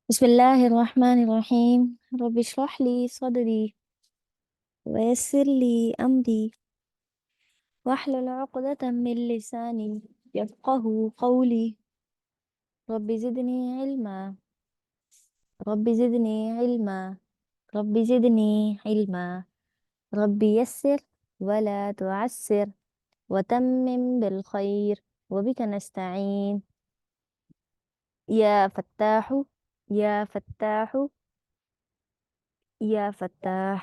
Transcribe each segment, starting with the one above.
بسم الله الرحمن الرحيم. رب اشرح لي صدري ويسر لي أمري واحلل عقدة من لساني يفقه قولي. رب زدني علما. رب زدني علما. رب زدني علما. رب يسر ولا تعسر وتمم بالخير وبك نستعين. يا فتاح يا فتاح يا فتاح.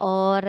اور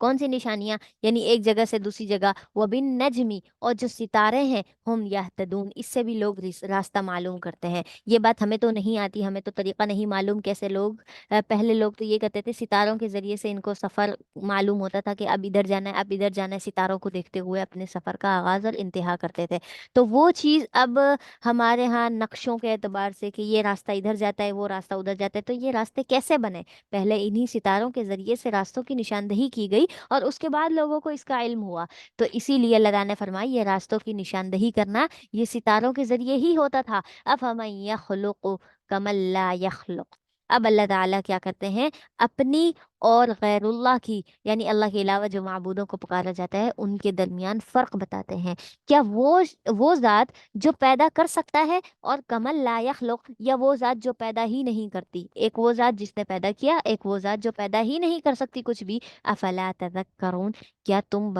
کون سی نشانیاں؟ یعنی ایک جگہ سے دوسری جگہ، وبالنجمی، اور جو ستارے ہیں، ہم یہتدون، اس سے بھی لوگ راستہ معلوم کرتے ہیں۔ یہ بات ہمیں تو نہیں آتی، ہمیں تو طریقہ نہیں معلوم کیسے لوگ پہلے لوگ تو یہ کہتے تھے ستاروں کے ذریعے سے ان کو سفر معلوم ہوتا تھا کہ اب ادھر جانا ہے، اب ادھر جانا ہے، ستاروں کو دیکھتے ہوئے اپنے سفر کا آغاز اور انتہا کرتے تھے۔ تو وہ چیز اب ہمارے ہاں نقشوں کے اعتبار سے کہ یہ راستہ ادھر جاتا ہے، وہ راستہ ادھر جاتا ہے، تو یہ راستے کیسے بنے؟ پہلے انہی ستاروں کے ذریعے سے راستوں کی نشاندہی کی گئی اور اس کے بعد لوگوں کو اس کا علم ہوا۔ تو اسی لیے اللہ تعالیٰ نے فرمائی یہ راستوں کی نشاندہی کرنا یہ ستاروں کے ذریعے ہی ہوتا تھا۔ افمن یخلق کمن لا یخلق، اب اللہ تعالیٰ کیا کرتے ہیں؟ اپنی اور غیر اللہ کی، یعنی اللہ کے علاوہ جو معبودوں کو پکارا جاتا ہے ان کے درمیان فرق بتاتے ہیں۔ کیا وہ ذات جو پیدا کر سکتا ہے، اور کمل لا یخلق، یا وہ ذات جو پیدا ہی نہیں کرتی؟ ایک وہ ذات جس نے پیدا کیا، ایک وہ ذات جو پیدا ہی نہیں کر سکتی کچھ بھی۔ افلا تذکرون، کیا تم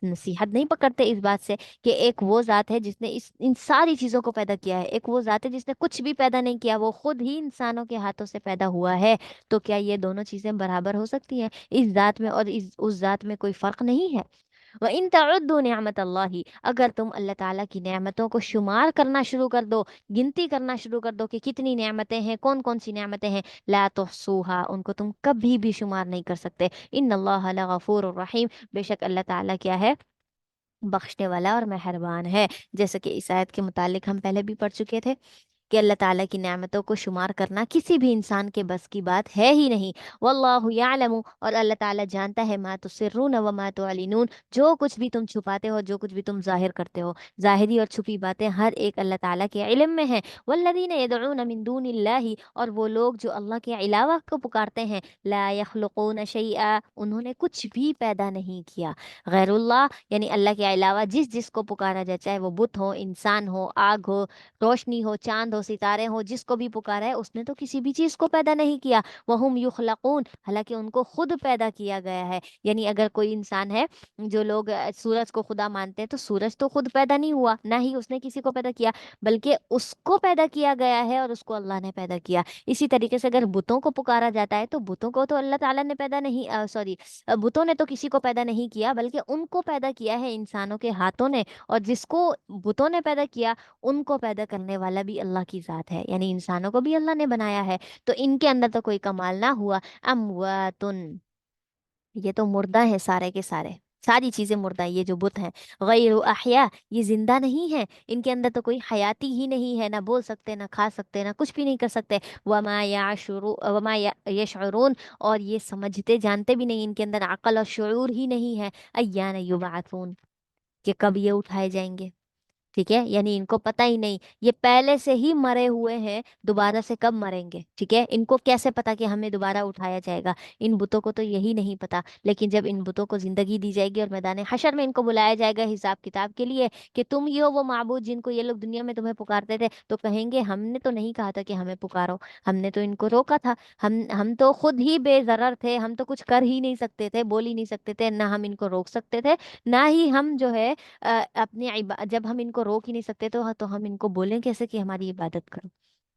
نصیحت نہیں پکڑتے اس بات سے کہ ایک وہ ذات ہے جس نے ان ساری چیزوں کو پیدا کیا ہے، ایک وہ ذات ہے جس نے کچھ بھی پیدا نہیں کیا، وہ خود ہی انسانوں کے ہاتھوں سے پیدا ہوا ہے۔ تو کیا یہ دونوں چیزیں برابر ہو سکتی ہیں؟ اس ذات میں اور اس ذات میں کوئی فرق نہیں ہے۔ وَإِن تَعُدُّوا نِعْمَتَ اللَّهِ، اگر تم اللہ تعالیٰ کی نعمتوں کو شمار کرنا شروع کر دو، گنتی کرنا شروع کر دو کہ کتنی نعمتیں ہیں، کون کون سی نعمتیں ہیں، لا تحصوها، ان کو تم کبھی بھی شمار نہیں کر سکتے۔ ان اللہ لغفور الرحیم، بے شک اللہ تعالیٰ کیا ہے؟ بخشنے والا اور مہربان ہے۔ جیسے کہ اس آیت کے متعلق ہم پہلے بھی پڑھ چکے تھے کہ اللہ تعالیٰ کی نعمتوں کو شمار کرنا کسی بھی انسان کے بس کی بات ہے ہی نہیں۔ واللہ یعلم، اور اللہ تعالیٰ جانتا ہے، ما تسرون وما تعلنون، جو کچھ بھی تم چھپاتے ہو، جو کچھ بھی تم ظاہر کرتے ہو، ظاہری اور چھپی باتیں ہر ایک اللہ تعالیٰ کے علم میں ہیں۔ والذین یدعون من دون اللہ، اور وہ لوگ جو اللہ کے علاوہ کو پکارتے ہیں، لا یخلقون شیئا، انہوں نے کچھ بھی پیدا نہیں کیا۔ غیر اللہ یعنی اللہ کے علاوہ جس کو پکارا جائے، چاہے وہ بت ہو، انسان ہو، آگ ہو، روشنی ہو، چاند ہو، ستارے ہو، جس کو بھی پکارا ہے اس نے تو کسی بھی چیز کو پیدا نہیں کیا۔ وہم یخلقون، حالانکہ ان کو خود پیدا کیا گیا ہے۔ یعنی اگر کوئی انسان ہے، جو لوگ سورج کو خدا مانتے ہیں، تو سورج تو خود پیدا نہیں ہوا، نہ ہی اس نے کسی کو پیدا کیا، بلکہ اس کو پیدا کیا گیا ہے اور اس کو اللہ نے پیدا کیا۔ اسی طریقے سے اگر بتوں کو پکارا جاتا ہے تو بتوں کو تو اللہ تعالیٰ نے پیدا نہیں، بتوں نے تو کسی کو پیدا نہیں کیا، بلکہ ان کو پیدا کیا ہے انسانوں کے ہاتھوں نے، اور جس کو بتوں نے پیدا کیا ان کو پیدا کرنے والا بھی اللہ کی ذات ہے، یعنی انسانوں کو بھی اللہ نے بنایا ہے۔ تو ان کے اندر تو کوئی کمال نہ ہوا۔ امواتن، یہ تو مردہ ہیں سارے کے سارے، ساری چیزیں مردہ ہیں، یہ جو بت ہیں۔ غیر احیا، یہ زندہ نہیں ہے، ان کے اندر تو کوئی حیاتی ہی نہیں ہے، نہ بول سکتے، نہ کھا سکتے، نہ کچھ بھی نہیں کر سکتے۔ وما یشعرون، اور یہ سمجھتے جانتے بھی نہیں، ان کے اندر عقل اور شعور ہی نہیں ہے۔ ایان یبعثون، کہ کب یہ اٹھائے جائیں گے، ٹھیک ہے، یعنی ان کو پتہ ہی نہیں، یہ پہلے سے ہی مرے ہوئے ہیں، دوبارہ سے کب مریں گے، ٹھیک ہے، ان کو کیسے پتا کہ ہمیں دوبارہ اٹھایا جائے گا؟ ان بتوں کو تو یہی نہیں پتا۔ لیکن جب ان بتوں کو زندگی دی جائے گی اور میدان حشر میں ان کو بلایا جائے گا حساب کتاب کے لیے کہ تم یہ ہو وہ معبود جن کو یہ لوگ دنیا میں تمہیں پکارتے تھے، تو کہیں گے ہم نے تو نہیں کہا تھا کہ ہمیں پکارو، ہم نے تو ان کو روکا تھا، ہم تو خود ہی بے ضرر تھے، ہم تو کچھ کر ہی نہیں سکتے تھے، بول ہی نہیں سکتے تھے، نہ ہم ان کو روک سکتے تھے، نہ ہی ہم جو ہے جب ہم ان کو روک ہی نہیں سکتے تو ہم ان کو بولیں کیسے کہ ہماری عبادت کرو،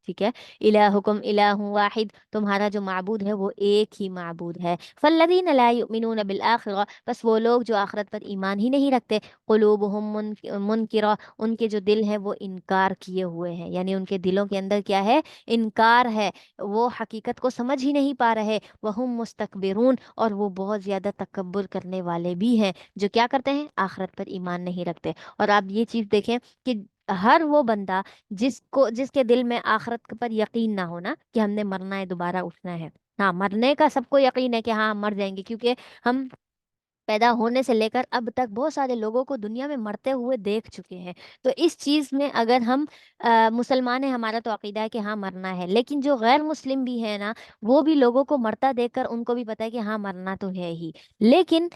ٹھیک ہے۔ الہکم الہ واحد، تمہارا جو معبود ہے وہ ایک ہی معبود ہے۔ فالذین لا یؤمنون بالآخرہ، بس وہ لوگ جو آخرت پر ایمان ہی نہیں رکھتے، قلوبہم منکرہ، ان کے جو دل ہے وہ انکار کیے ہوئے ہیں، یعنی ان کے دلوں کے اندر کیا ہے؟ انکار ہے، وہ حقیقت کو سمجھ ہی نہیں پا رہے۔ وہم مستکبرون، اور وہ بہت زیادہ تکبر کرنے والے بھی ہیں، جو کیا کرتے ہیں؟ آخرت پر ایمان نہیں رکھتے۔ اور آپ یہ چیز دیکھیں کہ ہر وہ بندہ جس کے دل میں آخرت پر یقین نہ ہونا کہ ہم نے مرنا ہے، دوبارہ اٹھنا ہے، ہاں مرنے کا سب کو یقین ہے کہ ہاں ہم مر جائیں گے، کیونکہ ہم پیدا ہونے سے لے کر اب تک بہت سارے لوگوں کو دنیا میں مرتے ہوئے دیکھ چکے ہیں۔ تو اس چیز میں اگر ہم مسلمان ہیں، ہمارا تو عقیدہ ہے کہ ہاں مرنا ہے، لیکن جو غیر مسلم بھی ہے نا، وہ بھی لوگوں کو مرتا دیکھ کر ان کو بھی پتہ ہے کہ ہاں مرنا تو ہے ہی، لیکن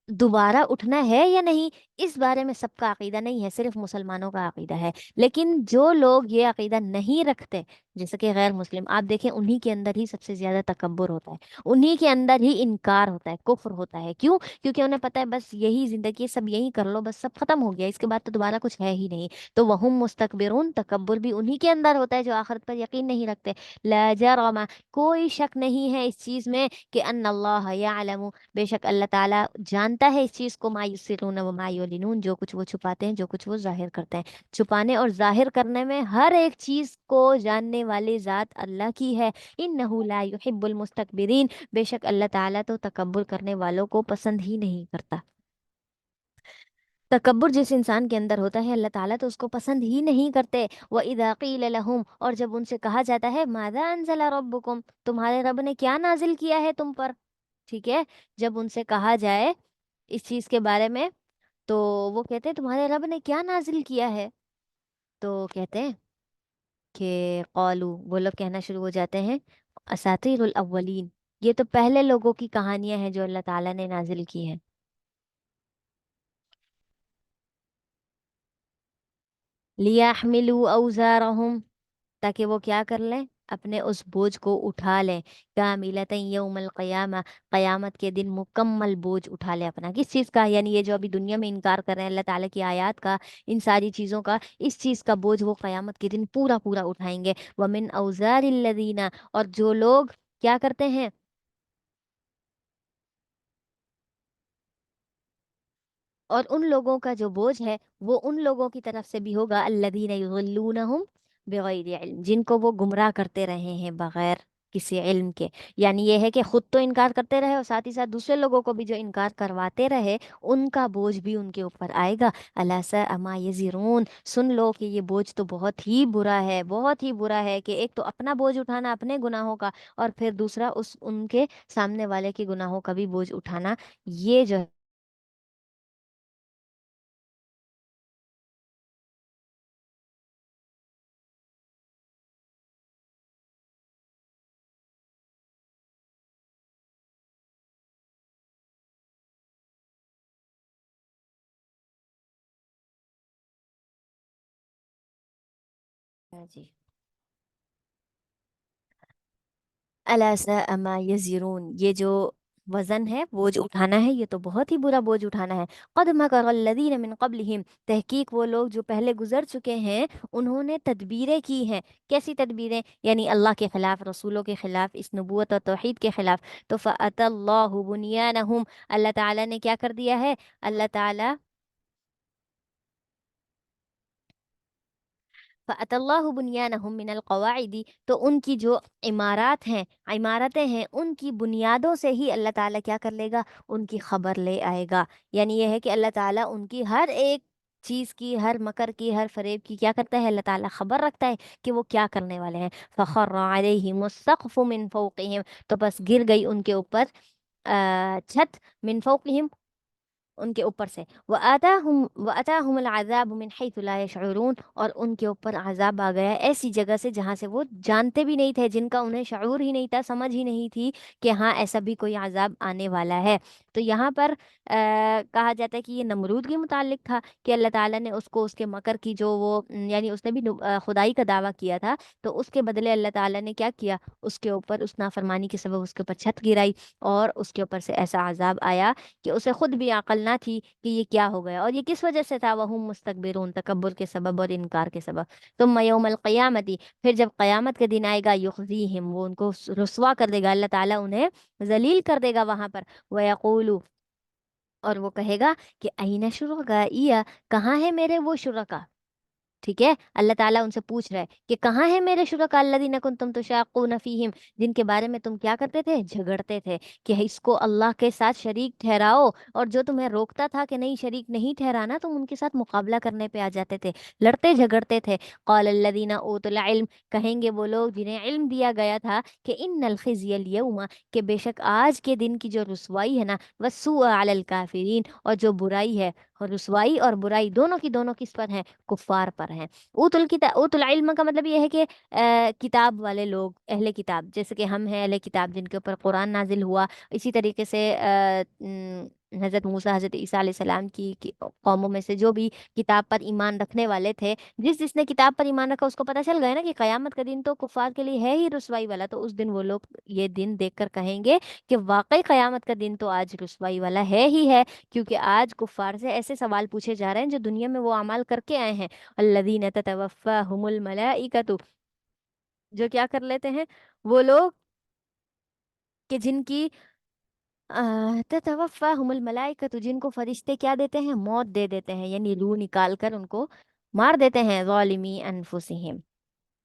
دوبارہ اٹھنا ہے یا نہیں، اس بارے میں سب کا عقیدہ نہیں ہے، صرف مسلمانوں کا عقیدہ ہے۔ لیکن جو لوگ یہ عقیدہ نہیں رکھتے، جیسے کہ غیر مسلم آپ دیکھیں، انہی کے اندر ہی سب سے زیادہ تکبر ہوتا ہے، انہی کے اندر ہی انکار ہوتا ہے، کفر ہوتا ہے. کیوں؟ کیونکہ انہیں پتا ہے بس یہی زندگی ہے، سب یہی کر لو، بس سب ختم ہو گیا، اس کے بعد تو دوبارہ کچھ ہے ہی نہیں. تو وہم مستکبرون، تکبر بھی انہی کے اندر ہوتا ہے جو آخرت پر یقین نہیں رکھتے. لا جرم، کوئی شک نہیں ہے اس چیز میں کہ ان اللہ یعلم، بے شک اللہ تعالیٰ جانتا ہے اس چیز کو، ما یسرون و ما یعلنون، جو کچھ وہ چھپاتے ہیں، جو کچھ وہ ظاہر کرتے ہیں. چھپانے اور ظاہر کرنے میں ہر ایک چیز کو جاننے والی ذات اللہ کی ہے. انہ لا یحب المستکبرین، بے شک اللہ تعالیٰ تو تکبر کرنے والوں کو پسند ہی نہیں کرتا. تکبر جس انسان کے اندر ہوتا ہے اللہ تعالیٰ تو اس کو پسند ہی نہیں کرتے. وَإِذَا قِيلَ لَهُمْ، اور جب ان سے کہا جاتا ہے ماذا انزل ربکم، تمہارے رب نے کیا نازل کیا ہے تم پر، ٹھیک ہے، جب ان سے کہا جائے اس چیز کے بارے میں تو وہ کہتے ہیں تمہارے رب نے کیا نازل کیا ہے، تو کہتے ہیں کہ قالو، وہ لوگ کہنا شروع ہو جاتے ہیں اساطیر الاولین، یہ تو پہلے لوگوں کی کہانیاں ہیں جو اللہ تعالیٰ نے نازل کی ہیں. لیحملوا اوزارہم، تاکہ وہ کیا کر لیں، اپنے اس بوجھ کو اٹھا لیں، کاملۃ یوم القیامہ، قیامت کے دن مکمل بوجھ اٹھا لیں اپنا. کس چیز کا؟ یعنی یہ جو ابھی دنیا میں انکار کر رہے ہیں اللہ تعالیٰ کی آیات کا، ان ساری چیزوں کا، اس چیز کا بوجھ وہ قیامت کے دن پورا پورا اٹھائیں گے. ومن اوزار الذین، اور جو لوگ کیا کرتے ہیں، اور ان لوگوں کا جو بوجھ ہے وہ ان لوگوں کی طرف سے بھی ہوگا، الذین یضلونہم بغیر علم، جن کو وہ گمراہ کرتے رہے ہیں بغیر کسی علم کے. یعنی یہ ہے کہ خود تو انکار کرتے رہے اور ساتھ ہی ساتھ دوسرے لوگوں کو بھی جو انکار کرواتے رہے ان کا بوجھ بھی ان کے اوپر آئے گا. الا ساء ما یزرون، سن لو کہ یہ بوجھ تو بہت ہی برا ہے، بہت ہی برا ہے، کہ ایک تو اپنا بوجھ اٹھانا اپنے گناہوں کا، اور پھر دوسرا اس ان کے سامنے والے کے گناہوں کا بھی بوجھ اٹھانا. یہ جو ہے جی، الا ساء ما یزرون، یہ جو وزن ہے، بوجھ اٹھانا ہے، یہ تو بہت ہی برا بوجھ اٹھانا ہے. قد مکر الذین من قبلہم، تحقیق وہ لوگ جو پہلے گزر چکے ہیں انہوں نے تدبیریں کی ہیں. کیسی تدبیریں؟ یعنی اللہ کے خلاف، رسولوں کے خلاف، اس نبوت اور توحید کے خلاف. تو فأتی اللہ بنیانہم، اللہ تعالیٰ نے کیا کر دیا ہے، اللہ تعالیٰ فَأَتَى اللَّهُ بُنْيَانَهُمْ مِنَ الْقَوَاعِدِ، تو ان کی جو عمارات ہیں، عمارتیں ہیں، ان کی بنیادوں سے ہی اللہ تعالیٰ کیا کر لے گا، ان کی خبر لے آئے گا. یعنی یہ ہے کہ اللہ تعالیٰ ان کی ہر ایک چیز کی، ہر مکر کی، ہر فریب کی کیا کرتا ہے، اللہ تعالیٰ خبر رکھتا ہے کہ وہ کیا کرنے والے ہیں. فَخَرَّ عَلَيْهِمُ السَّقْفُ مِنْ فَوْقِهِمْ، تو بس گر گئی ان کے اوپر چھت، من فوقہم، ان کے اوپر سے. وَأَتَاهُمُ الْعَذَابُ مِنْ حَيْثُ لَا يَشْعُرُونَ، اور ان کے اوپر عذاب آ گیا ایسی جگہ سے جہاں سے وہ جانتے بھی نہیں تھے، جن کا انہیں شعور ہی نہیں تھا، سمجھ ہی نہیں تھی کہ ہاں ایسا بھی کوئی عذاب آنے والا ہے. تو یہاں پر کہا جاتا ہے کہ یہ نمرود کے متعلق تھا کہ اللہ تعالیٰ نے اس کو اس کے مکر کی جو وہ یعنی اس نے بھی خدائی کا دعویٰ کیا تھا، تو اس کے بدلے اللہ تعالیٰ نے کیا کیا، اس کے اوپر اس نافرمانی کے سبب اس کے اوپر چھت گرائی، اور اس کے اوپر سے ایسا عذاب آیا کہ اسے خود بھی عقل نہ تھی کہ یہ کیا ہو گیا. اور یہ کس وجہ سے تھا، وہم مستکبرون، تکبر کے سبب اور انکار کے سبب. ثم یوم القیامتی، پھر جب قیامت کے دن آئے گا، یخزیہم، وہ ان کو رسوا کر دے گا، اللہ تعالیٰ انہیں ذلیل کر دے گا وہاں پر. ویقول، اور وہ کہے گا کہ این شرکائی، کہاں ہے میرے وہ شرکا. ٹھیک ہے، اللہ تعالیٰ ان سے پوچھ رہا ہے کہ کہاں ہے میرے شرکاء الذین کنتم تشاقون فیہم، جن کے بارے میں تم کیا کرتے تھے، جھگڑتے تھے کہ اس کو اللہ کے ساتھ شریک ٹھہراؤ، اور جو تمہیں روکتا تھا کہ نہیں شریک نہیں ٹھہرانا، تم ان کے ساتھ مقابلہ کرنے پہ آ جاتے تھے، لڑتے جھگڑتے تھے. قال الذین اوتوا العلم، کہیں گے وہ لوگ جنہیں علم دیا گیا تھا کہ ان الخزی الیوم، کہ بے شک آج کے دن کی جو رسوائی ہے نا، والسوء علی الکافرین، اور جو برائی ہے، اور رسوائی اور برائی دونوں کی دونوں کس پر ہیں، کفار پر ہیں. اوت العلم کا مطلب یہ ہے کہ کتاب والے لوگ، اہل کتاب، جیسے کہ ہم ہیں اہل کتاب جن کے اوپر قرآن نازل ہوا، اسی طریقے سے حضرت موسیٰ حضرت عیسیٰ علیہ السلام کی قوموں میں سے جو بھی کتاب پر ایمان رکھنے والے تھے، جس جس نے کتاب پر ایمان رکھا اس کو پتہ چل گیا نا کہ قیامت کا دن تو کفار کے لیے ہے ہی رسوائی والا، تو اس دن وہ لوگ یہ دن دیکھ کر کہیں گے کہ واقعی قیامت کا دن تو آج رسوائی والا ہے ہی ہے، کیونکہ آج کفار سے ایسے سوال پوچھے جا رہے ہیں جو دنیا میں وہ اعمال کر کے آئے ہیں۔ الذین تتوفاہم الملائکۃ، جو کیا کر لیتے ہیں وہ لوگ کہ جن کی تتوفاہم الملائکۃ، جن کو فرشتے کیا دیتے ہیں، موت دے دیتے ہیں، یعنی روح نکال کر ان کو مار دیتے ہیں، ظالمی انفسہم،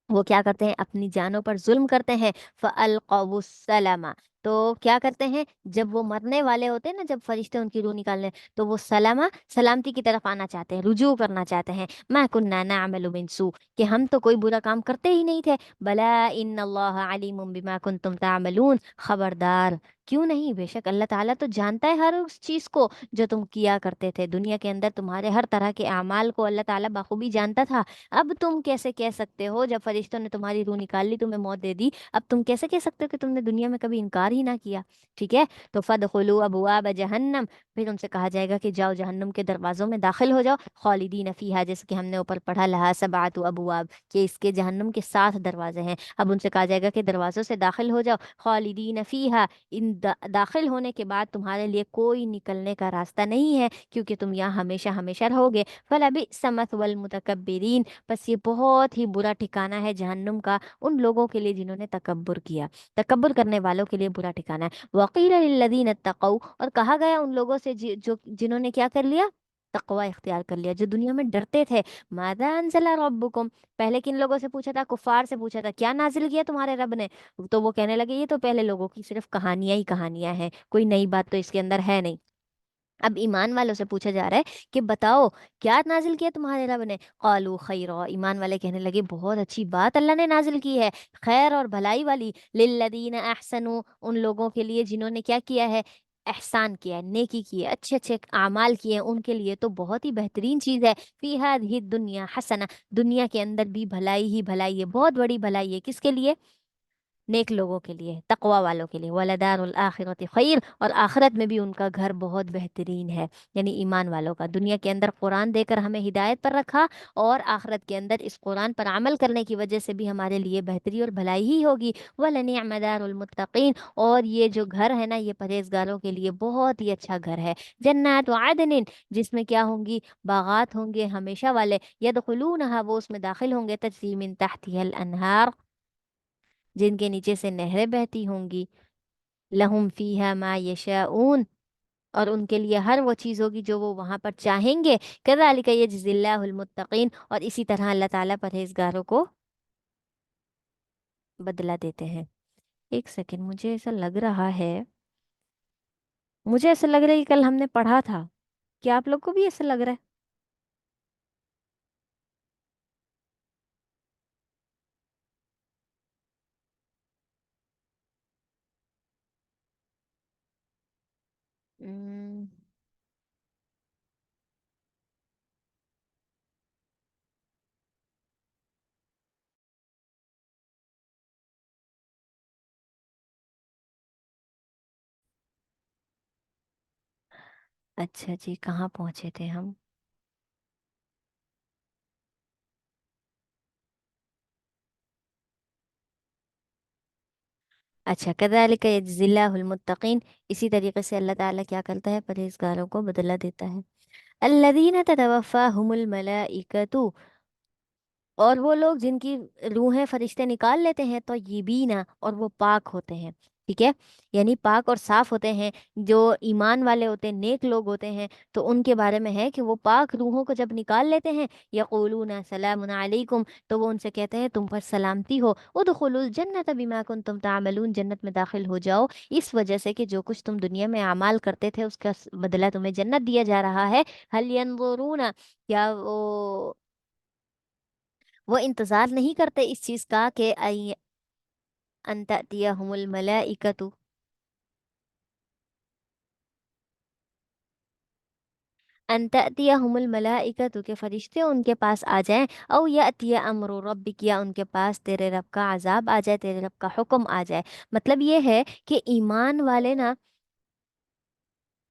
وہ کیا کرتے ہیں اپنی جانوں پر ظلم کرتے ہیں، فَأَلْقَوُا السَّلَامَ، تو کیا کرتے ہیں جب وہ مرنے والے ہوتے ہیں نا، جب فرشتے ان کی روح نکالنے، تو وہ سلامہ سلامتی کی طرف آنا چاہتے ہیں، رجوع کرنا چاہتے ہیں، مَا كُنَّا نَعْمَلُ مِن سُوءٍ، کہ ہم تو کوئی برا کام کرتے ہی نہیں تھے، بَلَا إِنَّ اللَّهَ عَلِيمٌ بِمَا كُنتُمْ تَعْمَلُونَ، خبردار کیوں نہیں، بے شک اللہ تعالیٰ تو جانتا ہے ہر اس چیز کو جو تم کیا کرتے تھے دنیا کے اندر، تمہارے ہر طرح کے اعمال کو اللہ تعالیٰ بخوبی جانتا تھا۔ اب تم کیسے کہہ سکتے ہو جب فرشتوں نے تمہاری روح نکال لی، تمہیں موت دے دی، اب تم کیسے کہہ سکتے ہو کہ تم نے دنیا میں کبھی انکار ہی نہ کیا؟ ٹھیک ہے، تو فَادْخُلُوا أَبْوَابَ جہنم، پھر ان سے کہا جائے گا کہ جاؤ جہنم کے دروازوں میں داخل ہو جاؤ، خالدین فیہا، جیسے کہ ہم نے اوپر پڑھا، لہا سبعۃ ابواب، کہ اس کے جہنم کے 7 دروازے ہیں، اب ان سے کہا جائے گا کہ دروازوں سے داخل ہو جاؤ، خالدین فیہا، ان داخل ہونے کے بعد تمہارے لیے کوئی نکلنے کا راستہ نہیں ہے، کیونکہ تم یہاں ہمیشہ ہمیشہ رہو گے، فَلَبِئْسَ مَثْوَى الْمُتَكَبِّرِينَ، بس یہ بہت ہی برا ٹھکانہ ہے جہنم کا ان لوگوں کے لیے جنہوں نے تکبر کیا، تکبر کرنے والوں کے لیے برا ٹھکانہ ہے۔ وَقِيلَ لِلَّذِينَ اتَّقَوْا، اور کہا گیا ان لوگوں سے جو جنہوں نے کیا کر لیا، تقوی اختیار کر لیا، جو دنیا میں ڈرتے تھے، ماذا انزل ربکم، پہلے کن لوگوں سے پوچھا تھا، کفار سے پوچھا تھا کیا نازل کیا تمہارے رب نے، تو وہ کہنے لگے یہ تو پہلے لوگوں کی صرف کہانیاں ہی کہانیاں ہیں، کوئی نئی بات تو اس کے اندر ہے نہیں۔ اب ایمان والوں سے پوچھا جا رہا ہے کہ بتاؤ کیا نازل کیا تمہارے رب نے، قالوا خیرا، ایمان والے کہنے لگے بہت اچھی بات اللہ نے نازل کی ہے، خیر اور بھلائی والی، للذین احسنوا، ان لوگوں کے لیے جنہوں نے کیا کیا ہے، احسان کیا ہے، نیکی کی ہے، اچھے اچھے اعمال کیے ہیں، ان کے لیے تو بہت ہی بہترین چیز ہے، فی ہذہ الدنیا حسنہ، دنیا کے اندر بھی بھلائی ہی بھلائی ہے، بہت بڑی بھلائی ہے، کس کے لیے، نیک لوگوں کے لیے، تقوی والوں کے لیے، وَلَدَارُ الْآخِرَةِ خیر، اور آخرت میں بھی ان کا گھر بہت بہترین ہے، یعنی ایمان والوں کا، دنیا کے اندر قرآن دے کر ہمیں ہدایت پر رکھا، اور آخرت کے اندر اس قرآن پر عمل کرنے کی وجہ سے بھی ہمارے لیے بہتری اور بھلائی ہی ہوگی، وَلَنِعْمَ دَارُ الْمُتَّقِينَ، اور یہ جو گھر ہے نا یہ پرہیزگاروں کے لیے بہت ہی اچھا گھر ہے، جنات عدن، جس میں کیا ہوں گی، باغات ہوں گے ہمیشہ والے، یدخلونها، وہ اس میں داخل ہوں گے، تجری من تحتها الانہار، جن کے نیچے سے نہریں بہتی ہوں گی، لہم فیہا ما یشاؤون، اور ان کے لیے ہر وہ چیز ہوگی جو وہ وہاں پر چاہیں گے، کذالک یجزی اللہ المتقین، اور اسی طرح اللہ تعالیٰ پرہیزگاروں کو بدلہ دیتے ہیں۔ ایک سیکنڈ، مجھے ایسا لگ رہا ہے کہ کل ہم نے پڑھا تھا، کیا آپ لوگ کو بھی ایسا لگ رہا ہے؟ اچھا جی، کہاں پہنچے تھے ہم؟ اچھا، کذالک یجزی اللہ المتقین، اسی طریقے سے اللہ تعالیٰ کیا کرتا ہے، پرہیزگاروں کو بدلہ دیتا ہے۔ الذین تتوفاہم الملائکۃ، اور وہ لوگ جن کی روحیں فرشتے نکال لیتے ہیں، تو یہ بھی نا، اور وہ پاک ہوتے ہیں، ٹھیک ہے، یعنی پاک اور صاف ہوتے ہیں، جو ایمان والے ہوتے ہیں، نیک لوگ ہوتے ہیں، تو ان کے بارے میں ہے کہ وہ پاک روحوں کو جب نکال لیتے ہیں، یقولون سلام علیکم، تو وہ ان سے کہتے ہیں تم پر سلامتی ہو، ادخلوا الجنت بما کنتم تعملون، جنت میں داخل ہو جاؤ اس وجہ سے کہ جو کچھ تم دنیا میں اعمال کرتے تھے اس کا بدلہ تمہیں جنت دیا جا رہا ہے، هل ينظرون، کیا وہ انتظار نہیں کرتے اس چیز کا کہ ان تأتیہم الملائکۃ، ان تأتیہم الملائکۃ، کہ فرشتے ان کے پاس آ جائیں، او یأتی امر ربک، یا ان کے پاس تیرے رب کا عذاب آ جائے، تیرے رب کا حکم آ جائے، مطلب یہ ہے کہ ایمان والے نا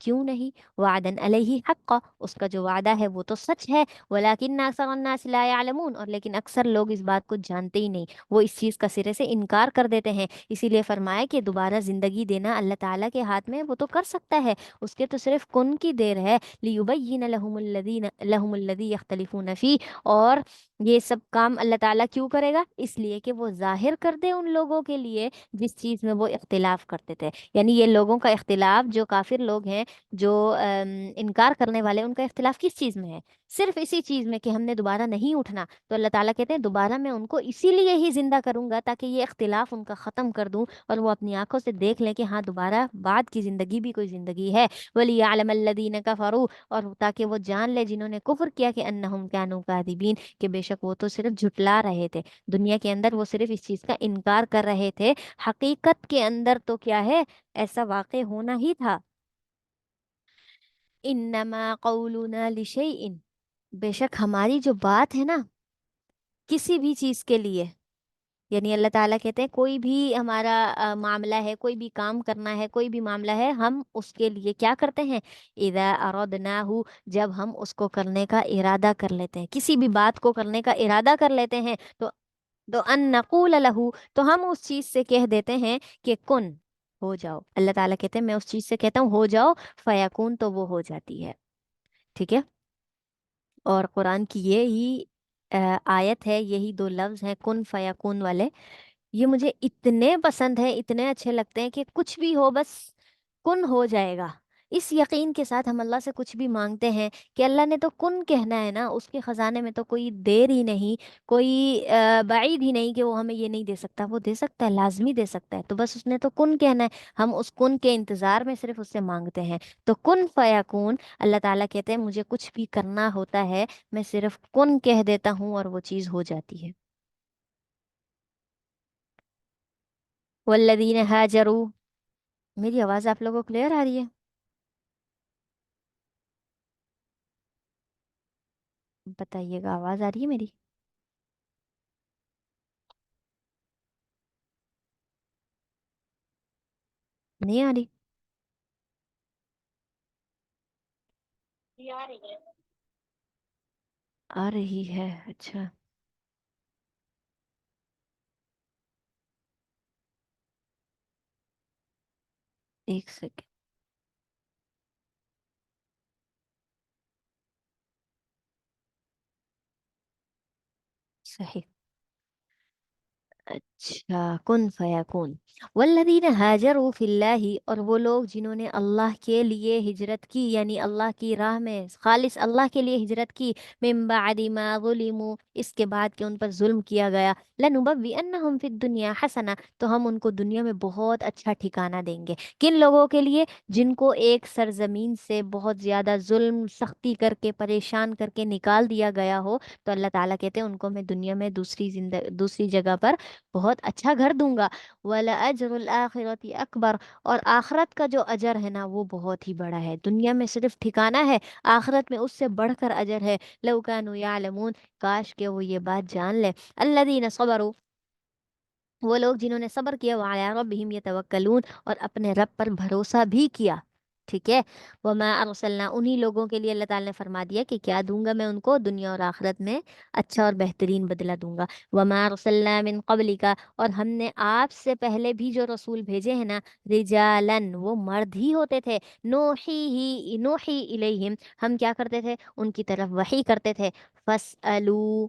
کیوں نہیں؟ وعدن علیہ حقا، اس کا جو وعدہ ہے وہ تو سچ ہے، ولیکن اکثر الناس لا یعلمون، اور لیکن اکثر لوگ اس بات کو جانتے ہی نہیں، وہ اس چیز کا سرے سے انکار کر دیتے ہیں۔ اسی لیے فرمایا کہ دوبارہ زندگی دینا اللہ تعالیٰ کے ہاتھ میں، وہ تو کر سکتا ہے، اس کے تو صرف کن کی دیر ہے۔ لیبین لہم الذی یختلفون فیہ، اور یہ سب کام اللہ تعالیٰ کیوں کرے گا؟ اس لیے کہ وہ ظاہر کر دے ان لوگوں کے لیے جس چیز میں وہ اختلاف کرتے تھے۔ یعنی یہ لوگوں کا اختلاف، جو کافر لوگ ہیں، جو انکار کرنے والے، ان کا اختلاف کس چیز میں ہے؟ صرف اسی چیز میں کہ ہم نے دوبارہ نہیں اٹھنا۔ تو اللہ تعالیٰ کہتے ہیں دوبارہ میں ان کو اسی لیے ہی زندہ کروں گا تاکہ یہ اختلاف ان کا ختم کر دوں، اور وہ اپنی آنکھوں سے دیکھ لیں کہ ہاں دوبارہ بعد کی زندگی بھی کوئی زندگی ہے۔ وَلِيَعْلَمَ الَّذِينَ كَفَرُوا، اور تاکہ وہ جان لے جنہوں نے کفر کیا کہ انہم کانوا کاذبین، کہ بے شک وہ تو صرف جھٹلا رہے تھے دنیا کے اندر، وہ صرف اس چیز کا انکار کر رہے تھے، حقیقت کے اندر تو کیا ہے، ایسا واقع ہونا ہی تھا۔ انما قولنا لشیء، بے شک ہماری جو بات ہے نا کسی بھی چیز کے لیے، یعنی اللہ تعالیٰ کہتے ہیں کوئی بھی ہمارا معاملہ ہے، کوئی بھی کام کرنا ہے، کوئی بھی معاملہ ہے، ہم اس کے لیے کیا کرتے ہیں، اذا اردناہ، جب ہم اس کو کرنے کا ارادہ کر لیتے ہیں، کسی بھی بات کو کرنے کا ارادہ کر لیتے ہیں، تو ان نقول لہو، تو ہم اس چیز سے کہہ دیتے ہیں کہ کن، ہو جاؤ۔ اللہ تعالیٰ کہتے ہیں میں اس چیز سے کہتا ہوں ہو جاؤ، فیکون، تو وہ ہو جاتی ہے۔ ٹھیک ہے؟ اور قرآن کی یہی آیت ہے، یہی دو لفظ ہیں کن فیکون والے، یہ مجھے اتنے پسند ہیں، اتنے اچھے لگتے ہیں کہ کچھ بھی ہو بس کن ہو جائے گا۔ اس یقین کے ساتھ ہم اللہ سے کچھ بھی مانگتے ہیں کہ اللہ نے تو کن کہنا ہے نا، اس کے خزانے میں تو کوئی دیر ہی نہیں، کوئی بعید ہی نہیں کہ وہ ہمیں یہ نہیں دے سکتا، وہ دے سکتا ہے، لازمی دے سکتا ہے، تو بس اس نے تو کن کہنا ہے، ہم اس کن کے انتظار میں صرف اس سے مانگتے ہیں۔ تو کن فیکون، اللہ تعالیٰ کہتے ہیں مجھے کچھ بھی کرنا ہوتا ہے میں صرف کن کہہ دیتا ہوں اور وہ چیز ہو جاتی ہے۔ والذین ہاجروا، میری آواز آپ لوگوں کو کلیئر آ رہی ہے؟ بتائیے گا، آواز آ رہی ہے میری؟ نہیں آ رہی؟ آ رہی ہے، اچھا، ایک سیکنڈ۔ صحیح، اچھا، کن فیکون، والذین ہاجروا فی اللہ، اور وہ لوگ جنہوں نے اللہ کے لیے ہجرت کی، یعنی اللہ کی راہ میں خالص اللہ کے لیے ہجرت کی، من بعد ما ظلموا، اس کے بعد کہ ان پر ظلم کیا گیا، لنبوئنہم فی الدنیا حسنہ، تو ہم ان کو دنیا میں بہت اچھا ٹھکانہ دیں گے۔ کن لوگوں کے لیے؟ جن کو ایک سرزمین سے بہت زیادہ ظلم سختی کر کے پریشان کر کے نکال دیا گیا ہو، تو اللہ تعالیٰ کہتے ہیں ان کو میں دنیا میں دوسری جگہ پر بہت اچھا گھر دوں گا۔ وَلَأَجْرُ الْآخِرَةِ أَكْبَرُ، اور آخرت کا جو اجر ہے نا وہ بہت ہی بڑا ہے، دنیا میں صرف ٹھکانہ ہے، آخرت میں اس سے بڑھ کر اجر ہے۔ لَوْ كَانُوا يَعْلَمُونَ، کاش کہ وہ یہ بات جان لے۔ الَّذِينَ صَبَرُوا، وہ لوگ جنہوں نے صبر کیا، وَعَلَىٰ رَبِّهِمْ يَتَوَكَّلُونَ، اور اپنے رب پر بھروسہ بھی کیا۔ ٹھیک ہے؟ وَمَا أَرْسَلْنَا، انہی لوگوں کے لیے اللہ تعالیٰ نے فرما دیا کہ کیا دوں گا میں ان کو دنیا اور آخرت میں اچھا اور بہترین بدلہ دوں گا۔ وَمَا أَرْسَلْنَا مِن قَبْلِكَ، اور ہم نے آپ سے پہلے بھی جو رسول بھیجے ہیں نا، رجالن، وہ مرد ہی ہوتے تھے، نوحی الیہم، ہم کیا کرتے تھے ان کی طرف وحی کرتے تھے، فَاسْأَلُوا،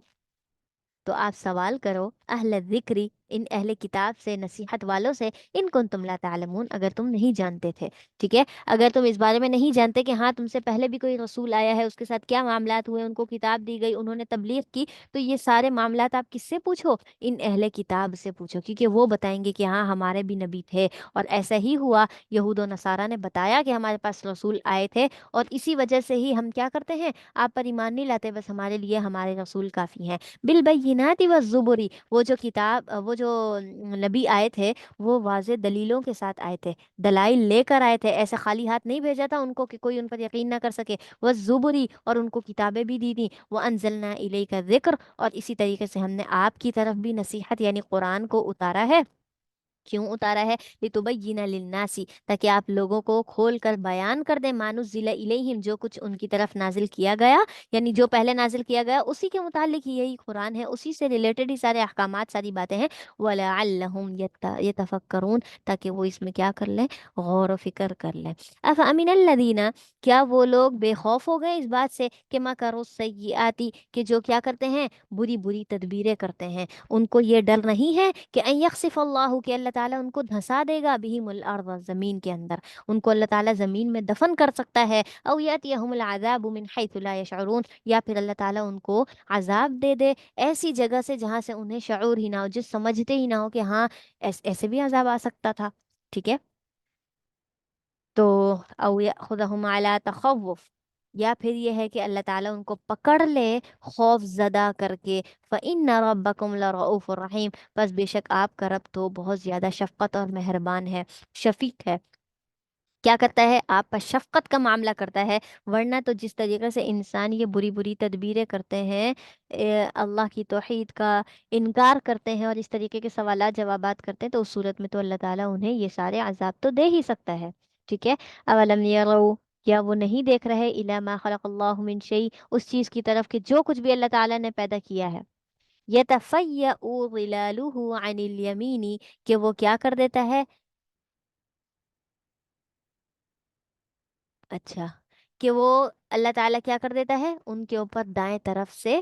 تو آپ سوال کرو، اہل ذکری، ان اہل کتاب سے، نصیحت والوں سے، ان کن تم لا تعلمون، اگر تم نہیں جانتے تھے۔ ٹھیک ہے؟ اگر تم اس بارے میں نہیں جانتے کہ ہاں تم سے پہلے بھی کوئی رسول آیا ہے، اس کے ساتھ کیا معاملات ہوئے، ان کو کتاب دی گئی، انہوں نے تبلیغ کی، تو یہ سارے معاملات آپ کس سے پوچھو؟ ان اہل کتاب سے پوچھو، کیونکہ وہ بتائیں گے کہ ہاں ہمارے بھی نبی تھے، اور ایسا ہی ہوا، یہود و نصارہ نے بتایا کہ ہمارے پاس رسول آئے تھے، اور اسی وجہ سے ہی ہم کیا کرتے ہیں، آپ پر ایمان نہیں لاتے، بس ہمارے لیے ہمارے رسول کافی ہیں۔ بالبینات والزبری، وہ جو کتاب، وہ جو نبی آئے تھے وہ واضح دلیلوں کے ساتھ آئے تھے، دلائل لے کر آئے تھے، ایسے خالی ہاتھ نہیں بھیجا تھا ان کو کہ کوئی ان پر یقین نہ کر سکے۔ والزبری، اور ان کو کتابیں بھی دی تھیں۔ وانزلنا الیک الذکر، اور اسی طریقے سے ہم نے آپ کی طرف بھی نصیحت یعنی قرآن کو اتارا ہے، کیوں اتارا ہے؟ لتبین للناسی، تاکہ آپ لوگوں کو کھول کر بیان کر دیں، ما نزل الیہم، جو کچھ ان کی طرف نازل کیا گیا، یعنی جو پہلے نازل کیا گیا اسی کے متعلق ہی یہی قرآن ہے، اسی سے ریلیٹڈ ہی سارے احکامات، ساری باتیں ہیں۔ وَلَعَلَّهُمْ يَتَفَكَّرُونَ، تاکہ وہ اس میں کیا کر لیں، غور و فکر کر لیں۔ افامن الذین، کیا وہ لوگ بے خوف ہو گئے اس بات سے کہ مکروا السیئات، کہ جو کیا کرتے ہیں، بری بری تدبیریں کرتے ہیں، ان کو یہ ڈر نہیں ہے کہ ان یخسف اللہ، کہ اللہ تعالیٰ ان کو دھنسا دے گا، بہم الارض، زمین کے اندر، ان کو اللہ تعالیٰ زمین میں دفن کر سکتا ہے، او یاتیہم العذاب من حیث لا یشعرون، یا پھر اللہ تعالیٰ ان کو عذاب دے دے ایسی جگہ سے جہاں سے انہیں شعور ہی نہ ہو، جو سمجھتے ہی نہ ہو کہ ہاں ایسے بھی عذاب آ سکتا تھا، ٹھیک ہے۔ تو او یاخذہم علی تخوف، یا پھر یہ ہے کہ اللہ تعالیٰ ان کو پکڑ لے خوف زدہ کر کے، فإن ربکم لرؤوف الرحیم، بس بے شک آپ کا رب تو بہت زیادہ شفقت اور مہربان ہے، شفیق ہے، کیا کرتا ہے، آپ پر شفقت کا معاملہ کرتا ہے۔ ورنہ تو جس طریقے سے انسان یہ بری بری تدبیریں کرتے ہیں، اللہ کی توحید کا انکار کرتے ہیں اور اس طریقے کے سوالات جوابات کرتے ہیں، تو اس صورت میں تو اللہ تعالیٰ انہیں یہ سارے عذاب تو دے ہی سکتا ہے، ٹھیک ہے۔ اولم یروا، کیا وہ نہیں دیکھ رہے، الی ما خلق اللہ من شیء، اس چیز کی طرف کہ جو کچھ بھی اللہ تعالیٰ نے پیدا کیا ہے، یتفیأ ظلالہ عن الیمین، کہ وہ کیا کر دیتا ہے، اچھا، کہ وہ اللہ تعالیٰ کیا کر دیتا ہے، ان کے اوپر دائیں طرف سے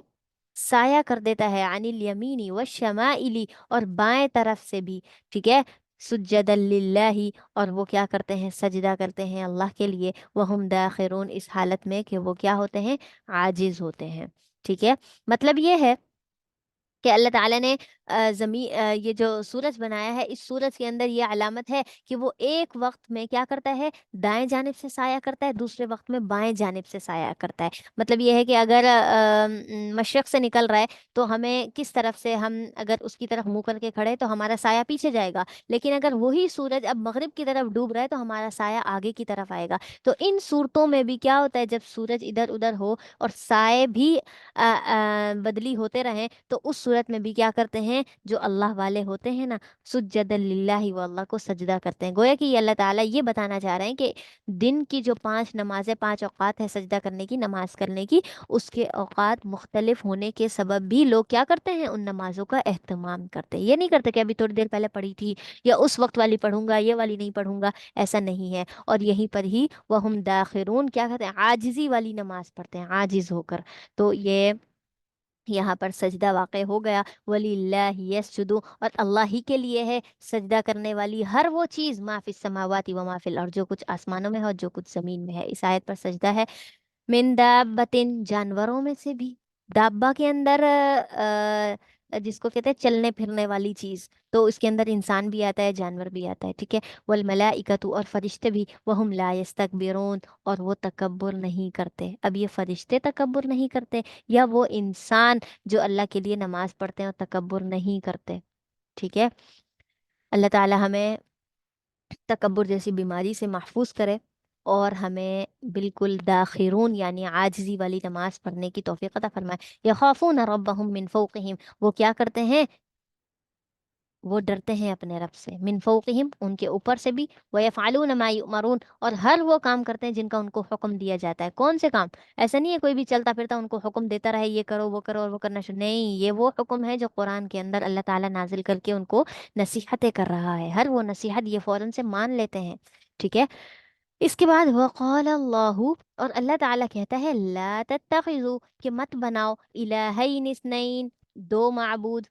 سایہ کر دیتا ہے، عن الیمینی والشمائلی، اور بائیں طرف سے بھی، ٹھیک ہے، سجدا للہ، اور وہ کیا کرتے ہیں، سجدہ کرتے ہیں اللہ کے لیے، وہم داخرون، اس حالت میں کہ وہ کیا ہوتے ہیں، عاجز ہوتے ہیں، ٹھیک ہے۔ مطلب یہ ہے کہ اللہ تعالیٰ نے زمین، یہ جو سورج بنایا ہے، اس سورج کے اندر یہ علامت ہے کہ وہ ایک وقت میں کیا کرتا ہے، دائیں جانب سے سایہ کرتا ہے، دوسرے وقت میں بائیں جانب سے سایہ کرتا ہے۔ مطلب یہ ہے کہ اگر مشرق سے نکل رہا ہے تو ہمیں کس طرف سے، ہم اگر اس کی طرف منہ کر کے کھڑے تو ہمارا سایہ پیچھے جائے گا، لیکن اگر وہی سورج اب مغرب کی طرف ڈوب رہا ہے تو ہمارا سایہ آگے کی طرف آئے گا۔ تو ان صورتوں میں بھی کیا ہوتا ہے، جب سورج ادھر ادھر ہو اور سائے بھی بدلی ہوتے رہیں، تو اس صورت میں بھی کیا کرتے ہیں، جو اللہ والے ہوتے ہیں نا، سجد للہ، وہ اللہ کو سجدہ کرتے ہیں۔ گویا کہ یہ اللہ تعالیٰ یہ بتانا چاہ رہے ہیں کہ دن کی جو 5 نمازیں، 5 اوقات ہے سجدہ کرنے کی، نماز کرنے کی، اس کے اوقات مختلف ہونے کے سبب بھی لوگ کیا کرتے ہیں، ان نمازوں کا اہتمام کرتے ہیں۔ یہ نہیں کرتے کہ ابھی تھوڑی دیر پہلے پڑھی تھی یا اس وقت والی پڑھوں گا، یہ والی نہیں پڑھوں گا، ایسا نہیں ہے۔ اور یہیں پر ہی وہم داخرون، کیا کہتے ہیں، عاجزی والی نماز پڑھتے ہیں، عاجز ہو کر۔ تو یہ یہاں پر سجدہ واقع ہو گیا، وَلِلَّهِ يَسْجُدُ، اور اللہ ہی کے لیے ہے سجدہ کرنے والی ہر وہ چیز، ما فی السماوات و ما فی الارض، جو کچھ آسمانوں میں ہے اور جو کچھ زمین میں ہے۔ اس آیت پر سجدہ ہے، من دابتن، جانوروں میں سے بھی، دابا کے اندر جس کو کہتے ہیں چلنے پھرنے والی چیز، تو اس کے اندر انسان بھی آتا ہے، جانور بھی آتا ہے، ٹھیک ہے۔ والملائکۃ، اور فرشتے بھی، وہم لا یستکبرون، اور وہ تکبر نہیں کرتے۔ اب یہ فرشتے تکبر نہیں کرتے، یا وہ انسان جو اللہ کے لیے نماز پڑھتے ہیں اور تکبر نہیں کرتے، ٹھیک ہے۔ اللہ تعالی ہمیں تکبر جیسی بیماری سے محفوظ کرے، اور ہمیں بالکل داخرون یعنی عاجزی والی نماز پڑھنے کی توفیق عطا فرمائے۔ یخافون ربهم من فوقهم، وہ کیا کرتے ہیں، وہ ڈرتے ہیں اپنے رب سے، من فوقہم، ان کے اوپر سے بھی، وَيَفْعَلُونَ مَا يُؤْمَرُونَ، اور ہر وہ کام کرتے ہیں جن کا ان کو حکم دیا جاتا ہے۔ کون سے کام؟ ایسا نہیں ہے کوئی بھی چلتا پھرتا ان کو حکم دیتا رہے، یہ کرو وہ کرو اور وہ کرنا شروع، نہیں، یہ وہ حکم ہے جو قرآن کے اندر اللہ تعالیٰ نازل کر کے ان کو نصیحتیں کر رہا ہے، ہر وہ نصیحت یہ فوراً سے مان لیتے ہیں، ٹھیک ہے۔ اس کے بعد وقال اللہ، اور اللہ تعالیٰ کہتا ہے، لا تتخذوا، کہ مت بناؤ، الہین اثنین، دو معبود،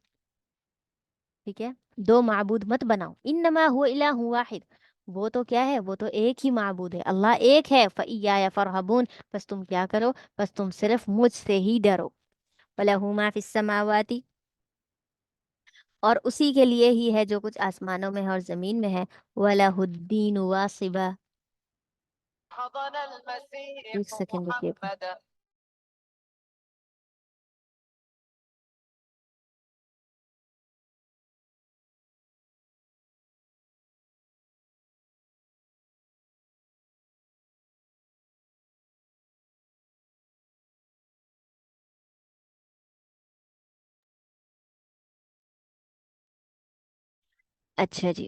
ٹھیک ہے، دو معبود مت بناؤ، انما هو الہ واحد، وہ تو کیا ہے، وہ تو ایک ہی معبود ہے، اللہ ایک ہے، فإیایا فرحبون، بس تم کیا کرو، بس تم صرف مجھ سے ہی ڈرو، وَلَهُ مَا فِي السَّمَاوَاتِ، اور اسی کے لیے ہی ہے جو کچھ آسمانوں میں ہے اور زمین میں ہے، وَلَهُ الدِّينُ وَاصِبًا، ایک سیکنڈ رکیے گا۔ اچھا جی،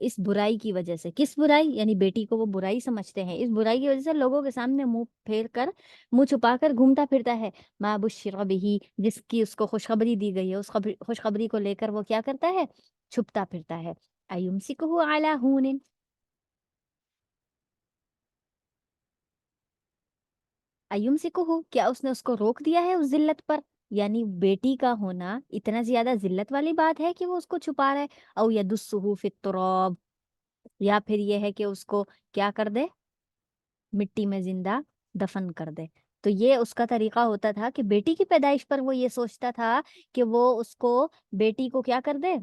اس برائی کی وجہ سے، کس برائی؟ یعنی بیٹی کو وہ برائی سمجھتے ہیں، اس برائی کی وجہ سے لوگوں کے سامنے منہ پھیر کر، منہ چھپا کر گھومتا پھرتا ہے۔ ما بشر بہ، جس کی اس کو خوشخبری دی گئی ہے، اس خوشخبری کو لے کر وہ کیا کرتا ہے؟ چھپتا پھرتا ہے۔ ایمسکہ علی ہون، ایمسکہ، کیا اس نے اس کو روک دیا ہے اس ذلت پر؟ یعنی بیٹی کا ہونا اتنا زیادہ ذلت والی بات ہے کہ وہ اس کو چھپا رہا ہے؟ او یدسہ فی التراب، یا پھر یہ ہے کہ اس کو کیا کر دے؟ مٹی میں زندہ دفن کر دے۔ تو یہ اس کا طریقہ ہوتا تھا کہ بیٹی کی پیدائش پر وہ یہ سوچتا تھا کہ وہ اس کو، بیٹی کو کیا کر دے؟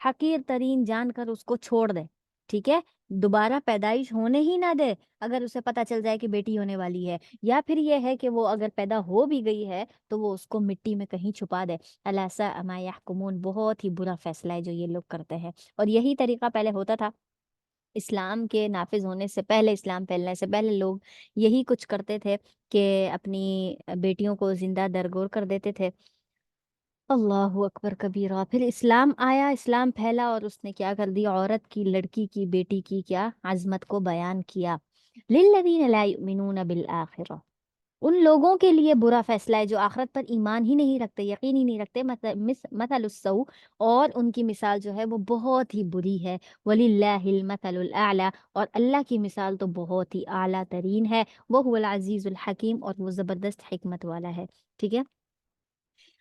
حقیر ترین جان کر اس کو چھوڑ دے، ٹھیک ہے، دوبارہ پیدائش ہونے ہی نہ دے اگر اسے پتا چل جائے کہ بیٹی ہونے والی ہے، یا پھر یہ ہے کہ وہ اگر پیدا ہو بھی گئی ہے تو وہ اس کو مٹی میں کہیں چھپا دے۔ الا ساء ما یحکمون، بہت ہی برا فیصلہ ہے جو یہ لوگ کرتے ہیں۔ اور یہی طریقہ پہلے ہوتا تھا، اسلام کے نافذ ہونے سے پہلے، اسلام پھیلنے سے پہلے لوگ یہی کچھ کرتے تھے کہ اپنی بیٹیوں کو زندہ درگور کر دیتے تھے۔ اللہ اکبر کبیرہ۔ پھر اسلام آیا، اسلام پھیلا، اور اس نے کیا کر دیا؟ عورت کی، لڑکی کی، بیٹی کی کیا عظمت کو بیان کیا۔ للذین لا یؤمنون بالآخرہ، ان لوگوں کے لیے برا فیصلہ ہے جو آخرت پر ایمان ہی نہیں رکھتے، یقین ہی نہیں رکھتے۔ مثل السوء، اور ان کی مثال جو ہے وہ بہت ہی بری ہے۔ وَلِلَّهِ الْمَثَلُ الْأَعْلَى، اور اللہ کی مثال تو بہت ہی اعلیٰ ترین ہے۔ وَهُوَ الْعَزِيزُ الْحَكِيمُ، اور وہ زبردست حکمت والا ہے، ٹھیک ہے۔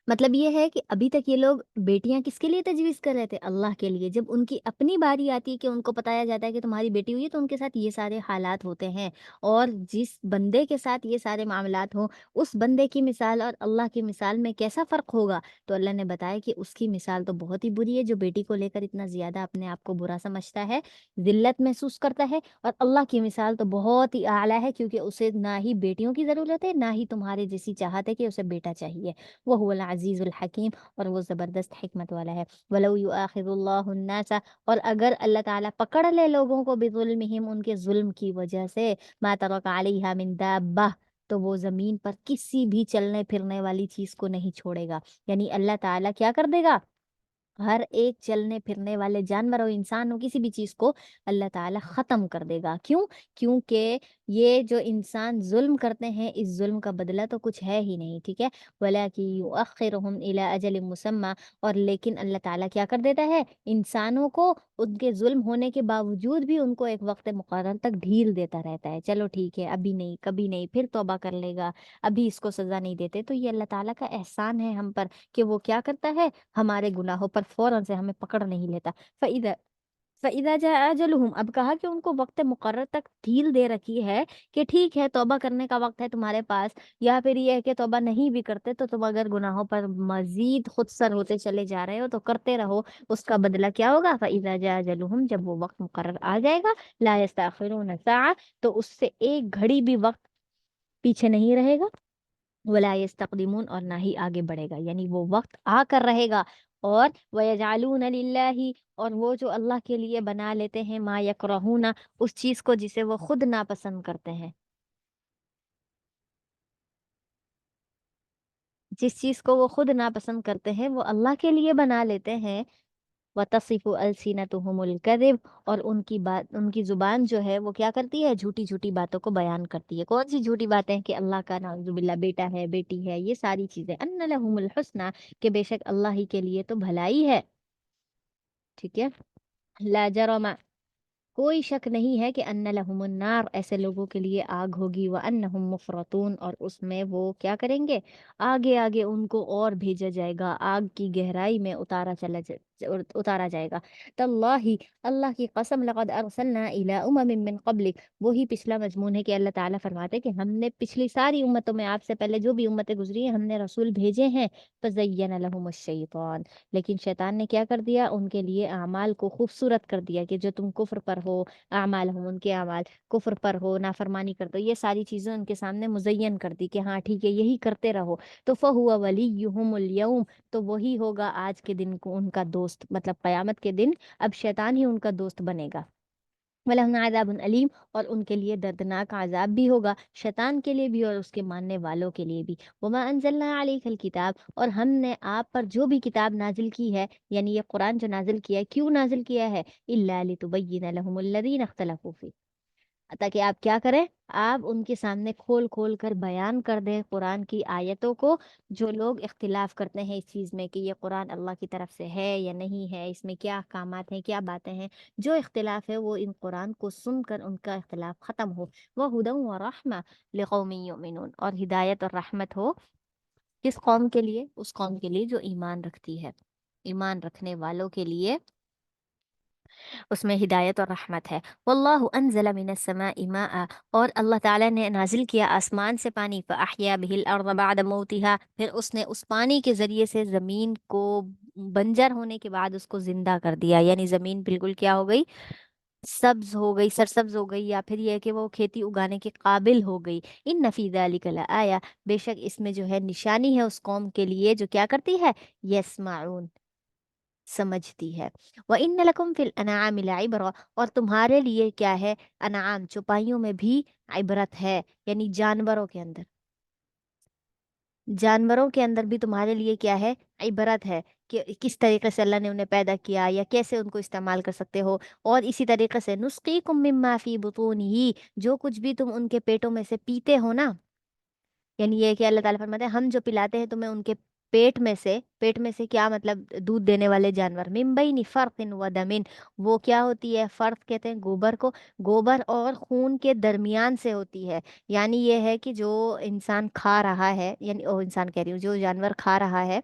مطلب یہ ہے کہ ابھی تک یہ لوگ بیٹیاں کس کے لیے تجویز کر رہے تھے؟ اللہ کے لیے۔ جب ان کی اپنی باری آتی ہے کہ ان کو بتایا جاتا ہے کہ تمہاری بیٹی ہوئی ہے، تو ان کے ساتھ یہ سارے حالات ہوتے ہیں، اور جس بندے کے ساتھ یہ سارے معاملات ہوں، اس بندے کی مثال اور اللہ کی مثال میں کیسا فرق ہوگا؟ تو اللہ نے بتایا کہ اس کی مثال تو بہت ہی بری ہے جو بیٹی کو لے کر اتنا زیادہ اپنے آپ کو برا سمجھتا ہے، ذلت محسوس کرتا ہے، اور اللہ کی مثال تو بہت ہی اعلیٰ ہے، کیونکہ اسے نہ ہی بیٹیوں کی ضرورت ہے، نہ ہی تمہارے جیسی چاہت ہے کہ اسے بیٹا چاہیے۔ وہ العزیز الحکیم، اور وہ زبردست حکمت والا ہے۔ وَلَوْ يُؤَاخِذُ اللَّهُ النَّاسَ، اور اگر اللہ تعالیٰ پکڑ لے لوگوں کو بظلمہم، ان کے ظلم کی وجہ سے، ما ترک علیہا من دابہ، تو وہ زمین پر کسی بھی چلنے پھرنے والی چیز کو نہیں چھوڑے گا۔ یعنی اللہ تعالیٰ کیا کر دے گا؟ ہر ایک چلنے پھرنے والے جانور ہو، انسان ہو، کسی بھی چیز کو اللہ تعالیٰ ختم کر دے گا۔ کیوں؟ کیونکہ یہ جو انسان ظلم کرتے ہیں، اس ظلم کا بدلہ تو کچھ ہے ہی نہیں، ٹھیک ہے۔ وَلَٰكِن يُؤَخِّرُهُمْ إِلَىٰ أَجَلٍ مُّسَمًّى، اور لیکن اللہ تعالیٰ کیا کر دیتا ہے؟ انسانوں کو ان کے ظلم ہونے کے باوجود بھی ان کو ایک وقت مقرر تک ڈھیل دیتا رہتا ہے، چلو ٹھیک ہے، ابھی نہیں، کبھی نہیں، پھر توبہ کر لے گا، ابھی اس کو سزا نہیں دیتے۔ تو یہ اللہ تعالیٰ کا احسان ہے ہم پر کہ وہ کیا کرتا ہے؟ ہمارے گناہوں پر فوراً سے ہمیں پکڑ نہیں لیتا۔ فَإِذَا جَاءَ أَجَلُهُمْ، اب کہا کہ ان کو وقت مقرر تک ڈھیل دے رکھی ہے کہ ٹھیک ہے، توبہ کرنے کا وقت ہے تمہارے پاس، یا پھر یہ ہے کہ توبہ نہیں بھی کرتے تو تم اگر گناہوں پر مزید خود سر ہوتے چلے جا رہے ہو تو کرتے رہو، اس کا بدلہ کیا ہوگا؟ فَإِذَا جَاءَ أَجَلُهُمْ، جب وہ وقت مقرر آ جائے گا، لَا يَسْتَأْخِرُونَ سَاعَةً، تو اس سے ایک گھڑی بھی وقت پیچھے نہیں رہے گا، ولا یستقدمون، اور نہ ہی آگے بڑھے گا، یعنی وہ وقت آ کر رہے گا۔ اور وَيَجْعَلُونَ لِلَّهِ، اور وہ جو اللہ کے لیے بنا لیتے ہیں، ما یکرہون، اس چیز کو جسے وہ خود ناپسند کرتے ہیں، جس چیز کو وہ خود ناپسند کرتے ہیں وہ اللہ کے لیے بنا لیتے ہیں۔ وَتَصِفُ أَلْسِنَتُهُمُ الْكَذِبَ، اور ان کی بات، ان کی زبان جو ہے وہ کیا کرتی ہے؟ جھوٹی جھوٹی باتوں کو بیان کرتی ہے۔ کون سی جھوٹی باتیں؟ کہ اللہ کا نعوذ باللہ بیٹا ہے، بیٹی ہے، یہ ساری چیزیں۔ أَنَّ لَهُمُ الْحُسْنَى، کہ بے شک اللہ ہی کے لیے تو بھلائی ہے، ٹھیک ہے۔ لا جرم، کوئی شک نہیں ہے کہ ان لہم النار، ایسے لوگوں کے لیے آگ ہوگی، وانہم مفرطون، اور اس میں وہ کیا کریں گے؟ آگے آگے ان کو اور بھیجا جائے گا، آگ کی گہرائی میں اتارا جائے گا۔ تاللہ، اللہ کی قسم، لقد ارسلنا الی امم من قبلک، وہی پچھلا مضمون ہے کہ اللہ تعالیٰ فرماتے ہیں کہ ہم نے پچھلی ساری امتوں میں، آپ سے پہلے جو بھی امتیں گزری ہیں، ہم نے رسول بھیجے ہیں۔ فزین لہم الشیطان، لیکن شیطان نے کیا کر دیا؟ ان کے لیے اعمال کو خوبصورت کر دیا کہ جو تم کفر پر ہو، اعمال ہم ان کے اعمال کفر پر ہو، نافرمانی کرتے ہو، یہ ساری چیزیں ان کے سامنے مزین کر دی کہ ہاں ٹھیک ہے، یہی کرتے رہو۔ تو فَهُوَ وَلِيُّهُمُ الْيَوْمَ، تو وہی ہوگا آج کے دن کو ان کا دوست، مطلب قیامت کے دن اب شیطان ہی ان کا دوست بنے گا۔ وَلَهُمْ عَذَابٌ علیم، اور ان کے لیے دردناک عذاب بھی ہوگا، شیطان کے لیے بھی اور اس کے ماننے والوں کے لیے بھی۔ وَمَا أَنزَلْنَا عَلَيْكَ الْكِتَابَ، اور ہم نے آپ پر جو بھی کتاب نازل کی ہے، یعنی یہ قرآن جو نازل کیا ہے، کیوں نازل کیا ہے؟ إِلَّا لِتُبَيِّنَ لَهُمُ الَّذِينَ اخْتَلَفُوا فِيهِ، تاکہ آپ کیا کریں، آپ ان کے سامنے کھول کھول کر بیان کر دیں قرآن کی آیتوں کو، جو لوگ اختلاف کرتے ہیں اس چیز میں کہ یہ قرآن اللہ کی طرف سے ہے یا نہیں ہے، اس میں کیا احکامات ہیں، کیا باتیں ہیں، جو اختلاف ہے وہ ان قرآن کو سن کر ان کا اختلاف ختم ہو۔ وَهُدًى وَرَحْمَةً لِقَوْمٍ يُؤْمِنُونَ، اور ہدایت اور رحمت ہو کس قوم کے لیے؟ اس قوم کے لیے جو ایمان رکھتی ہے، ایمان رکھنے والوں کے لیے اس میں ہدایت اور رحمت ہے۔ واللہ انزل من السماء ماء، اور اللہ تعالیٰ نے نازل کیا آسمان سے پانی، فاحیا به الارض بعد موتها، پھر اس نے اس پانی کے ذریعے سے زمین کو بنجر ہونے کے بعد اس کو زندہ کر دیا، یعنی زمین بالکل کیا ہو گئی، سبز ہو گئی، سرسبز ہو گئی، یا پھر یہ کہ وہ کھیتی اگانے کے قابل ہو گئی۔ ان فی ذلک لآیہ، بے شک اس میں جو ہے نشانی ہے اس قوم کے لیے جو کیا کرتی ہے، یسمعون، سمجھتی ہے۔ وَإِنَّ لَكُمْ فِي الْأَنْعَامِ لَعِبْرَةً، اور تمہارے لیے کیا ہے، انعام چوپائیوں میں بھی عبرت ہے، یعنی جانوروں کے اندر، جانوروں کے اندر بھی تمہارے لیے کیا ہے، عبرت ہے، کہ کس طریقے سے اللہ نے انہیں پیدا کیا یا کیسے ان کو استعمال کر سکتے ہو۔ اور اسی طریقے سے نسقیکم مما فی بطونہ، جو کچھ بھی تم ان کے پیٹوں میں سے پیتے ہو نا، یعنی یہ کہ اللہ تعالیٰ فرماتے ہیں ہم جو پلاتے ہیں تمہیں ان کے پیٹ میں سے کیا مطلب، دودھ دینے والے جانور، من بین فرق و دمن، وہ کیا ہوتی ہے، فرق کہتے ہیں گوبر کو، گوبر اور خون کے درمیان سے ہوتی ہے، یعنی یہ ہے کہ جو انسان کھا رہا ہے، یعنی او انسان کہہ رہی ہوں، جو جانور کھا رہا ہے،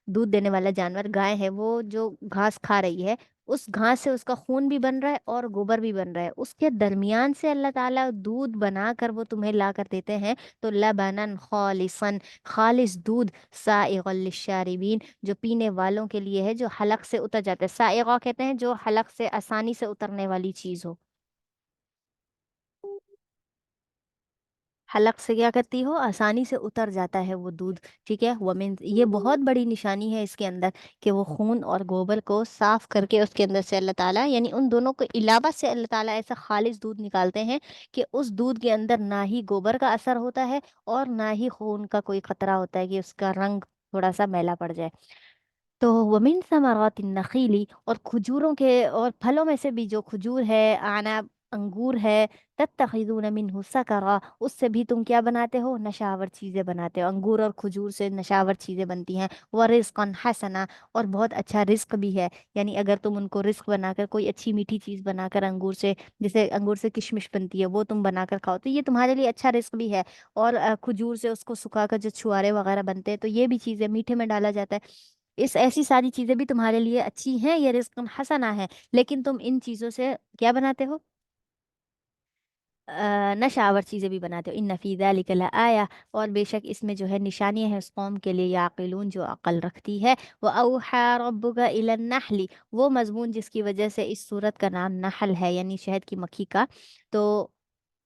دودھ دینے والا جانور گائے ہے، وہ جو گھاس کھا رہی ہے، اس گھاس سے اس کا خون بھی بن رہا ہے اور گوبر بھی بن رہا ہے، اس کے درمیان سے اللہ تعالیٰ دودھ بنا کر وہ تمہیں لا کر دیتے ہیں، تو لبنن خالصا، خالص دودھ، سائغا للشاربین، جو پینے والوں کے لیے ہے، جو حلق سے اتر جاتا ہے، سائغا کہتے ہیں جو حلق سے آسانی سے اترنے والی چیز ہو، حلق سے کیا کرتی ہو، آسانی سے اتر جاتا ہے وہ دودھ، ٹھیک ہے۔ ومن، یہ بہت بڑی نشانی ہے اس کے اندر، کہ وہ خون اور گوبر کو صاف کر کے اس کے اندر سے اللہ تعالیٰ، یعنی ان دونوں کو علاوہ سے اللہ تعالیٰ ایسا خالص دودھ نکالتے ہیں کہ اس دودھ کے اندر نہ ہی گوبر کا اثر ہوتا ہے اور نہ ہی خون کا کوئی خطرہ ہوتا ہے کہ اس کا رنگ تھوڑا سا میلا پڑ جائے۔ تو ومن ثمرات النخیل، اور کھجوروں کے اور پھلوں میں سے بھی، جو کھجور ہے، عنب، انگور ہے، تتخذون منہ سکرا، اس سے بھی تم کیا بناتے ہو، نشاور چیزیں بناتے ہو، انگور اور کھجور سے نشاور چیزیں بنتی ہیں، ورزقا حسنا، اور بہت اچھا رزق بھی ہے، یعنی اگر تم ان کو رزق بنا کر کوئی اچھی میٹھی چیز بنا کر انگور سے، جیسے انگور سے کشمش بنتی ہے، وہ تم بنا کر کھاؤ تو یہ تمہارے لیے اچھا رزق بھی ہے، اور کھجور سے اس کو سکھا کر جو چھوارے وغیرہ بنتے ہیں تو یہ بھی چیزیں میٹھے میں ڈالا جاتا ہے، اس ایسی ساری چیزیں بھی تمہارے لیے اچھی ہیں، یہ رزق حسنا ہے، لیکن تم ان چیزوں سے کیا بناتے ہو، نشاور چیزیں بھی بناتے ہو۔ ان فی ذلک لآیہ، اور بے شک اس میں جو ہے نشانیاں ہیں اس قوم کے لیے، یعقلون، جو عقل رکھتی ہے۔ وَأَوْحَى رَبُّكَ إِلَى النَّحْلِ، وہ مضمون جس کی وجہ سے اس صورت کا نام نحل ہے، یعنی شہد کی مکھی کا، تو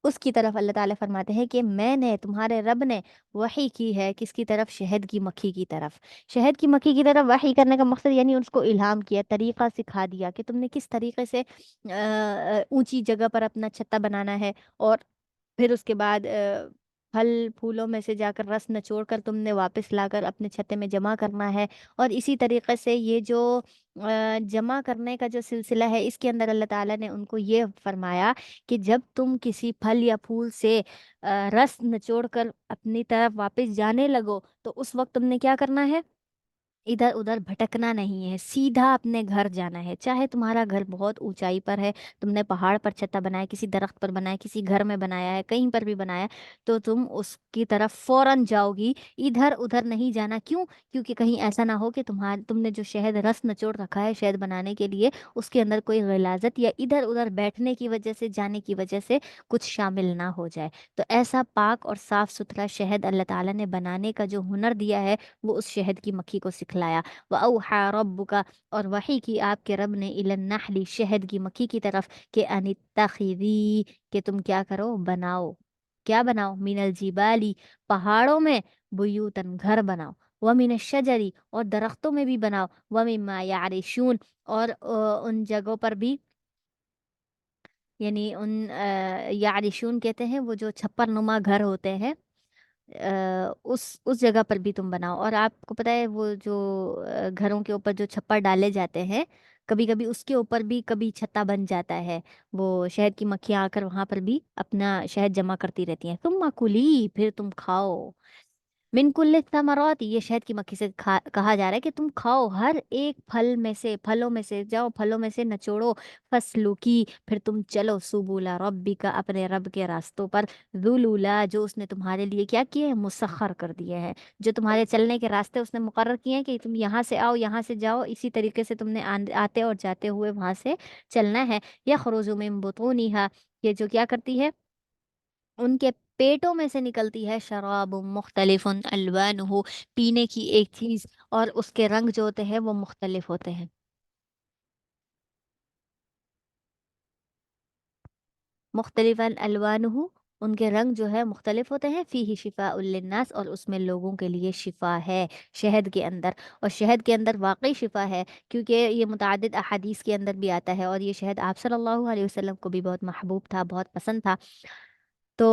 اس کی طرف اللہ تعالیٰ فرماتے ہیں کہ میں نے، تمہارے رب نے وحی کی ہے، کس کی طرف، شہد کی مکھی کی طرف، شہد کی مکھی کی طرف وحی کرنے کا مقصد یعنی اس کو الہام کیا، طریقہ سکھا دیا کہ تم نے کس طریقے سے اونچی جگہ پر اپنا چھتا بنانا ہے، اور پھر اس کے بعد پھل پھولوں میں سے جا کر رس نچوڑ کر تم نے واپس لا کر اپنے چھتے میں جمع کرنا ہے، اور اسی طریقے سے یہ جو جمع کرنے کا جو سلسلہ ہے، اس کے اندر اللہ تعالیٰ نے ان کو یہ فرمایا کہ جب تم کسی پھل یا پھول سے رس نچوڑ کر اپنی طرف واپس جانے لگو تو اس وقت تم نے کیا کرنا ہے، ادھر ادھر بھٹکنا نہیں ہے، سیدھا اپنے گھر جانا ہے، چاہے تمہارا گھر بہت اونچائی پر ہے، تم نے پہاڑ پر چھتا بنایا، کسی درخت پر بنایا، کسی گھر میں بنایا ہے، کہیں پر بھی بنایا، تو تم اس کی طرف فوراً جاؤ گی، ادھر ادھر نہیں جانا، کیوں؟ کیونکہ کہیں ایسا نہ ہو کہ تم نے جو شہد رس نچوڑ رکھا ہے شہد بنانے کے لیے، اس کے اندر کوئی غلاظت یا ادھر ادھر بیٹھنے کی وجہ سے، جانے کی وجہ سے کچھ شامل نہ ہو جائے، تو ایسا پاک اور صاف ستھرا شہد اللہ تعالیٰ نے بنانے کا جو ہنر دیا ہے وہ اس شہد کی مکھی کو سکھلایا۔ وَأَوْحَى رَبُّكَ، اور وحی کی آپ کے رب نے، إِلَى النَّحْلِ، شہد کی مکھی کی طرف، کہ أَنِ اتَّخِذِي، کہ تم کیا کرو، بناؤ، کیا بناؤ، مِنَ الْجِبَالِ، پہاڑوں میں، بُيُوتًا، گھر بناؤ، وَمِنَ الشَّجَرِ، اور درختوں میں بھی بناؤ، وَمِمَّا يَعْرِشُونَ، اور ان جگہوں پر بھی، یعنی ان یعرشون کہتے ہیں وہ جو چھپر نما گھر ہوتے ہیں، اس جگہ پر بھی تم بناؤ۔ اور آپ کو پتہ ہے وہ جو گھروں کے اوپر جو چھپر ڈالے جاتے ہیں، کبھی کبھی اس کے اوپر بھی کبھی چھتا بن جاتا ہے، وہ شہد کی مکھیاں آ کر وہاں پر بھی اپنا شہد جمع کرتی رہتی ہیں۔ تم مکلی، پھر تم کھاؤ، من کل ثمرات، یہ شہد کی مکھی سے کہا جا رہا ہے کہ تم کھاؤ ہر ایک پھل میں سے، پھلوں میں سے جاؤ، پھلوں میں سے نچوڑو، فصلو کی، پھر تم چلو سبولا ربک، اپنے رب کے راستوں پر، ذلولا، جو اس نے تمہارے لیے کیا کیے ہیں، مسخر کر دیے ہیں، جو تمہارے چلنے کے راستے اس نے مقرر کیے ہیں کہ تم یہاں سے آؤ، یہاں سے جاؤ، اسی طریقے سے تم نے آتے اور جاتے ہوئے وہاں سے چلنا ہے۔ یخرج من بطونہا، یہ جو کیا کرتی ہے، ان کے پیٹوں میں سے نکلتی ہے، شراب مختلف الوانہ، پینے کی ایک چیز، اور اس کے رنگ جو ہوتے ہیں وہ مختلف ہوتے ہیں، مختلف الوانہ، ان کے رنگ جو ہے مختلف ہوتے ہیں، فیہ شفاء للناس، اور اس میں لوگوں کے لیے شفا ہے، شہد کے اندر، اور شہد کے اندر واقعی شفا ہے، کیونکہ یہ متعدد احادیث کے اندر بھی آتا ہے، اور یہ شہد آپ صلی اللہ علیہ وسلم کو بھی بہت محبوب تھا، بہت پسند تھا۔ تو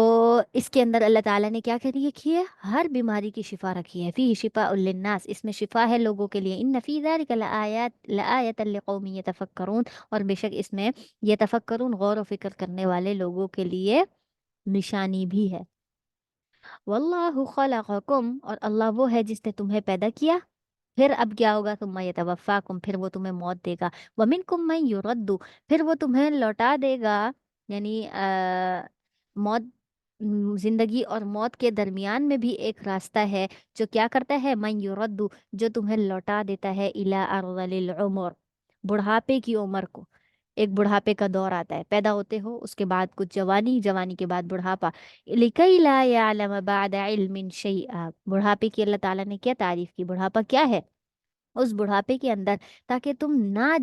اس کے اندر اللہ تعالیٰ نے کیا کہہ رکھی ہے، ہر بیماری کی شفا رکھی ہے، فی شفاء للناس، اس میں شفا ہے لوگوں کے لیے، ان فی ذلک لآیۃ لقوم یتفکرون، اور بے شک اس میں یتفکرون، غور و فکر کرنے والے لوگوں کے لیے نشانی بھی ہے۔ واللہ خلقکم، اور اللہ وہ ہے جس نے تمہیں پیدا کیا، پھر اب کیا ہوگا، ثم یتوفاکم، پھر وہ تمہیں موت دے گا، ومنکم من یرد، پھر وہ تمہیں لوٹا دے گا، یعنی موت، زندگی اور موت کے درمیان میں بھی ایک راستہ ہے، جو کیا کرتا ہے، من یرد، جو تمہیں لوٹا دیتا ہے، الی ارذل العمر، بڑھاپے کی عمر کو، ایک بڑھاپے کا دور آتا ہے، پیدا ہوتے ہو، اس کے بعد کچھ جوانی، جوانی کے بعد بڑھاپا، لکی لا یعلم بعد علم شیئا، بڑھاپے کی اللہ تعالیٰ نے کیا تعریف کی، بڑھاپا کیا ہے، اس بڑھاپے کے اندر، تاکہ تم نہ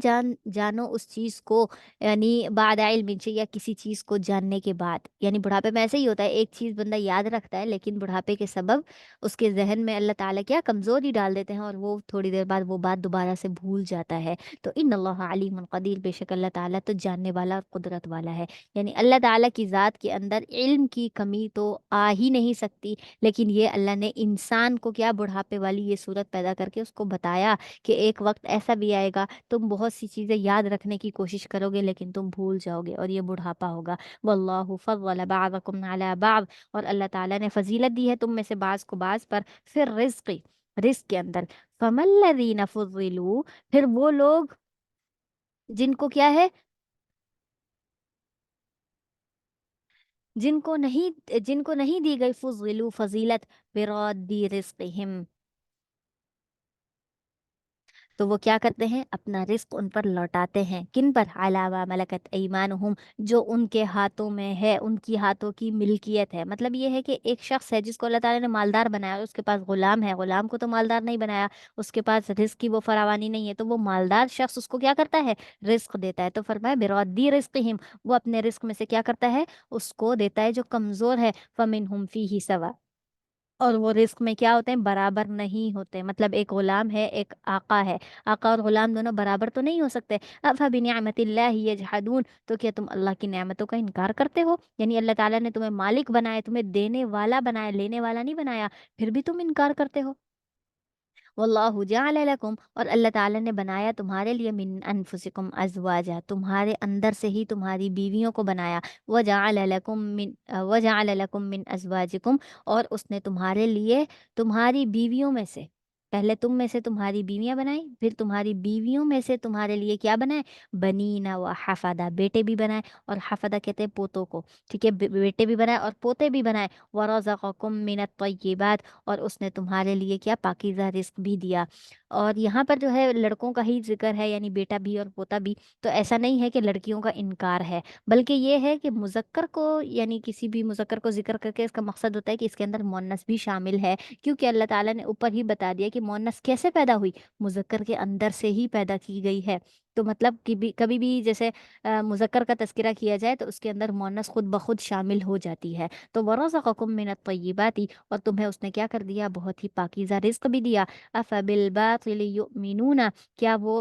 جانو اس چیز کو، یعنی بعد علم یا کسی چیز کو جاننے کے بعد، یعنی بڑھاپے میں ایسے ہی ہوتا ہے، ایک چیز بندہ یاد رکھتا ہے، لیکن بڑھاپے کے سبب اس کے ذہن میں اللہ تعالیٰ کیا کمزوری ڈال دیتے ہیں، اور وہ تھوڑی دیر بعد وہ بات دوبارہ سے بھول جاتا ہے۔ تو ان اللہ علیم قدیر، بے شک اللہ تعالیٰ تو جاننے والا اور قدرت والا ہے، یعنی اللہ تعالیٰ کی ذات کے اندر علم کی کمی تو آ ہی نہیں سکتی، لیکن یہ اللہ نے انسان کو کیا بڑھاپے والی یہ صورت پیدا کر کے اس کو بتایا کہ ایک وقت ایسا بھی آئے گا، تم بہت سی چیزیں یاد رکھنے کی کوشش کرو گے لیکن تم بھول جاؤ گے، اور یہ بڑھاپا ہوگا۔ واللہ فضل بعضکم علی بعض، اور اللہ تعالیٰ نے فضیلت دی ہے تم میں سے بعض کو بعض پر، پھر رزق کے اندر، فمن الذین فضلوا، پھر وہ لوگ جن کو کیا ہے، جن کو نہیں دی گئی فضلوا فضیلت، براد رزقہم، تو وہ کیا کرتے ہیں، اپنا رزق ان پر لوٹاتے ہیں، کن پر، علاوہ ملکت ایمانہم، جو ان کے ہاتھوں میں ہے، ان کی ہاتھوں کی ملکیت ہے، مطلب یہ ہے کہ ایک شخص ہے جس کو اللہ تعالیٰ نے مالدار بنایا، اور اس کے پاس غلام ہے، غلام کو تو مالدار نہیں بنایا، اس کے پاس رزق کی وہ فراوانی نہیں ہے، تو وہ مالدار شخص اس کو کیا کرتا ہے، رزق دیتا ہے، تو فرمایا برادی رزقہم، وہ اپنے رزق میں سے کیا کرتا ہے، اس کو دیتا ہے جو کمزور ہے، فمنہم فیہ سوا، اور وہ رزق میں کیا ہوتے ہیں، برابر نہیں ہوتے، مطلب ایک غلام ہے، ایک آقا ہے، آقا اور غلام دونوں برابر تو نہیں ہو سکتے۔ افبنعمت اللہ یجحدون، تو کیا تم اللہ کی نعمتوں کا انکار کرتے ہو، یعنی اللہ تعالیٰ نے تمہیں مالک بنایا، تمہیں دینے والا بنایا، لینے والا نہیں بنایا، پھر بھی تم انکار کرتے ہو۔ واللہ جعل لکم، اور اللہ تعالیٰ نے بنایا تمہارے لیے، من انفسکم ازواجا، تمہارے اندر سے ہی تمہاری بیویوں کو بنایا، وجعل لکم من ازواجکم، اور اس نے تمہارے لیے تمہاری بیویوں میں سے، پہلے تم میں سے تمہاری بیویاں بنائیں، پھر تمہاری بیویوں میں سے تمہارے لیے کیا بنائے، بنینا و حفدہ، بیٹے بھی بنائے، اور حفدہ کہتے ہیں پوتوں کو، ٹھیک ہے، بیٹے بھی بنائے اور پوتے بھی بنائے، ورزقکم من الطیبات، اور اس نے تمہارے لیے کیا پاکیزہ رزق بھی دیا۔ اور یہاں پر جو ہے لڑکوں کا ہی ذکر ہے، یعنی بیٹا بھی اور پوتا بھی، تو ایسا نہیں ہے کہ لڑکیوں کا انکار ہے، بلکہ یہ ہے کہ مذکر کو، یعنی کسی بھی مذکر کو ذکر کر کے اس کا مقصد ہوتا ہے کہ اس کے اندر مؤنث بھی شامل ہے، کیونکہ اللہ تعالیٰ نے اوپر ہی بتا دیا کہ مؤنث کیسے پیدا ہوئی، مذکر کے اندر سے ہی پیدا کی گئی ہے، تو مطلب کبھی بھی جیسے مذکر کا تذکرہ کیا جائے تو اس کے اندر مؤنث خود بخود شامل ہو جاتی ہے، تو ورزقکم من الطیبات، اور تمہیں اس نے کیا کر دیا، بہت ہی پاکیزہ رزق بھی دیا۔ افبالباطل یؤمنون، کیا وہ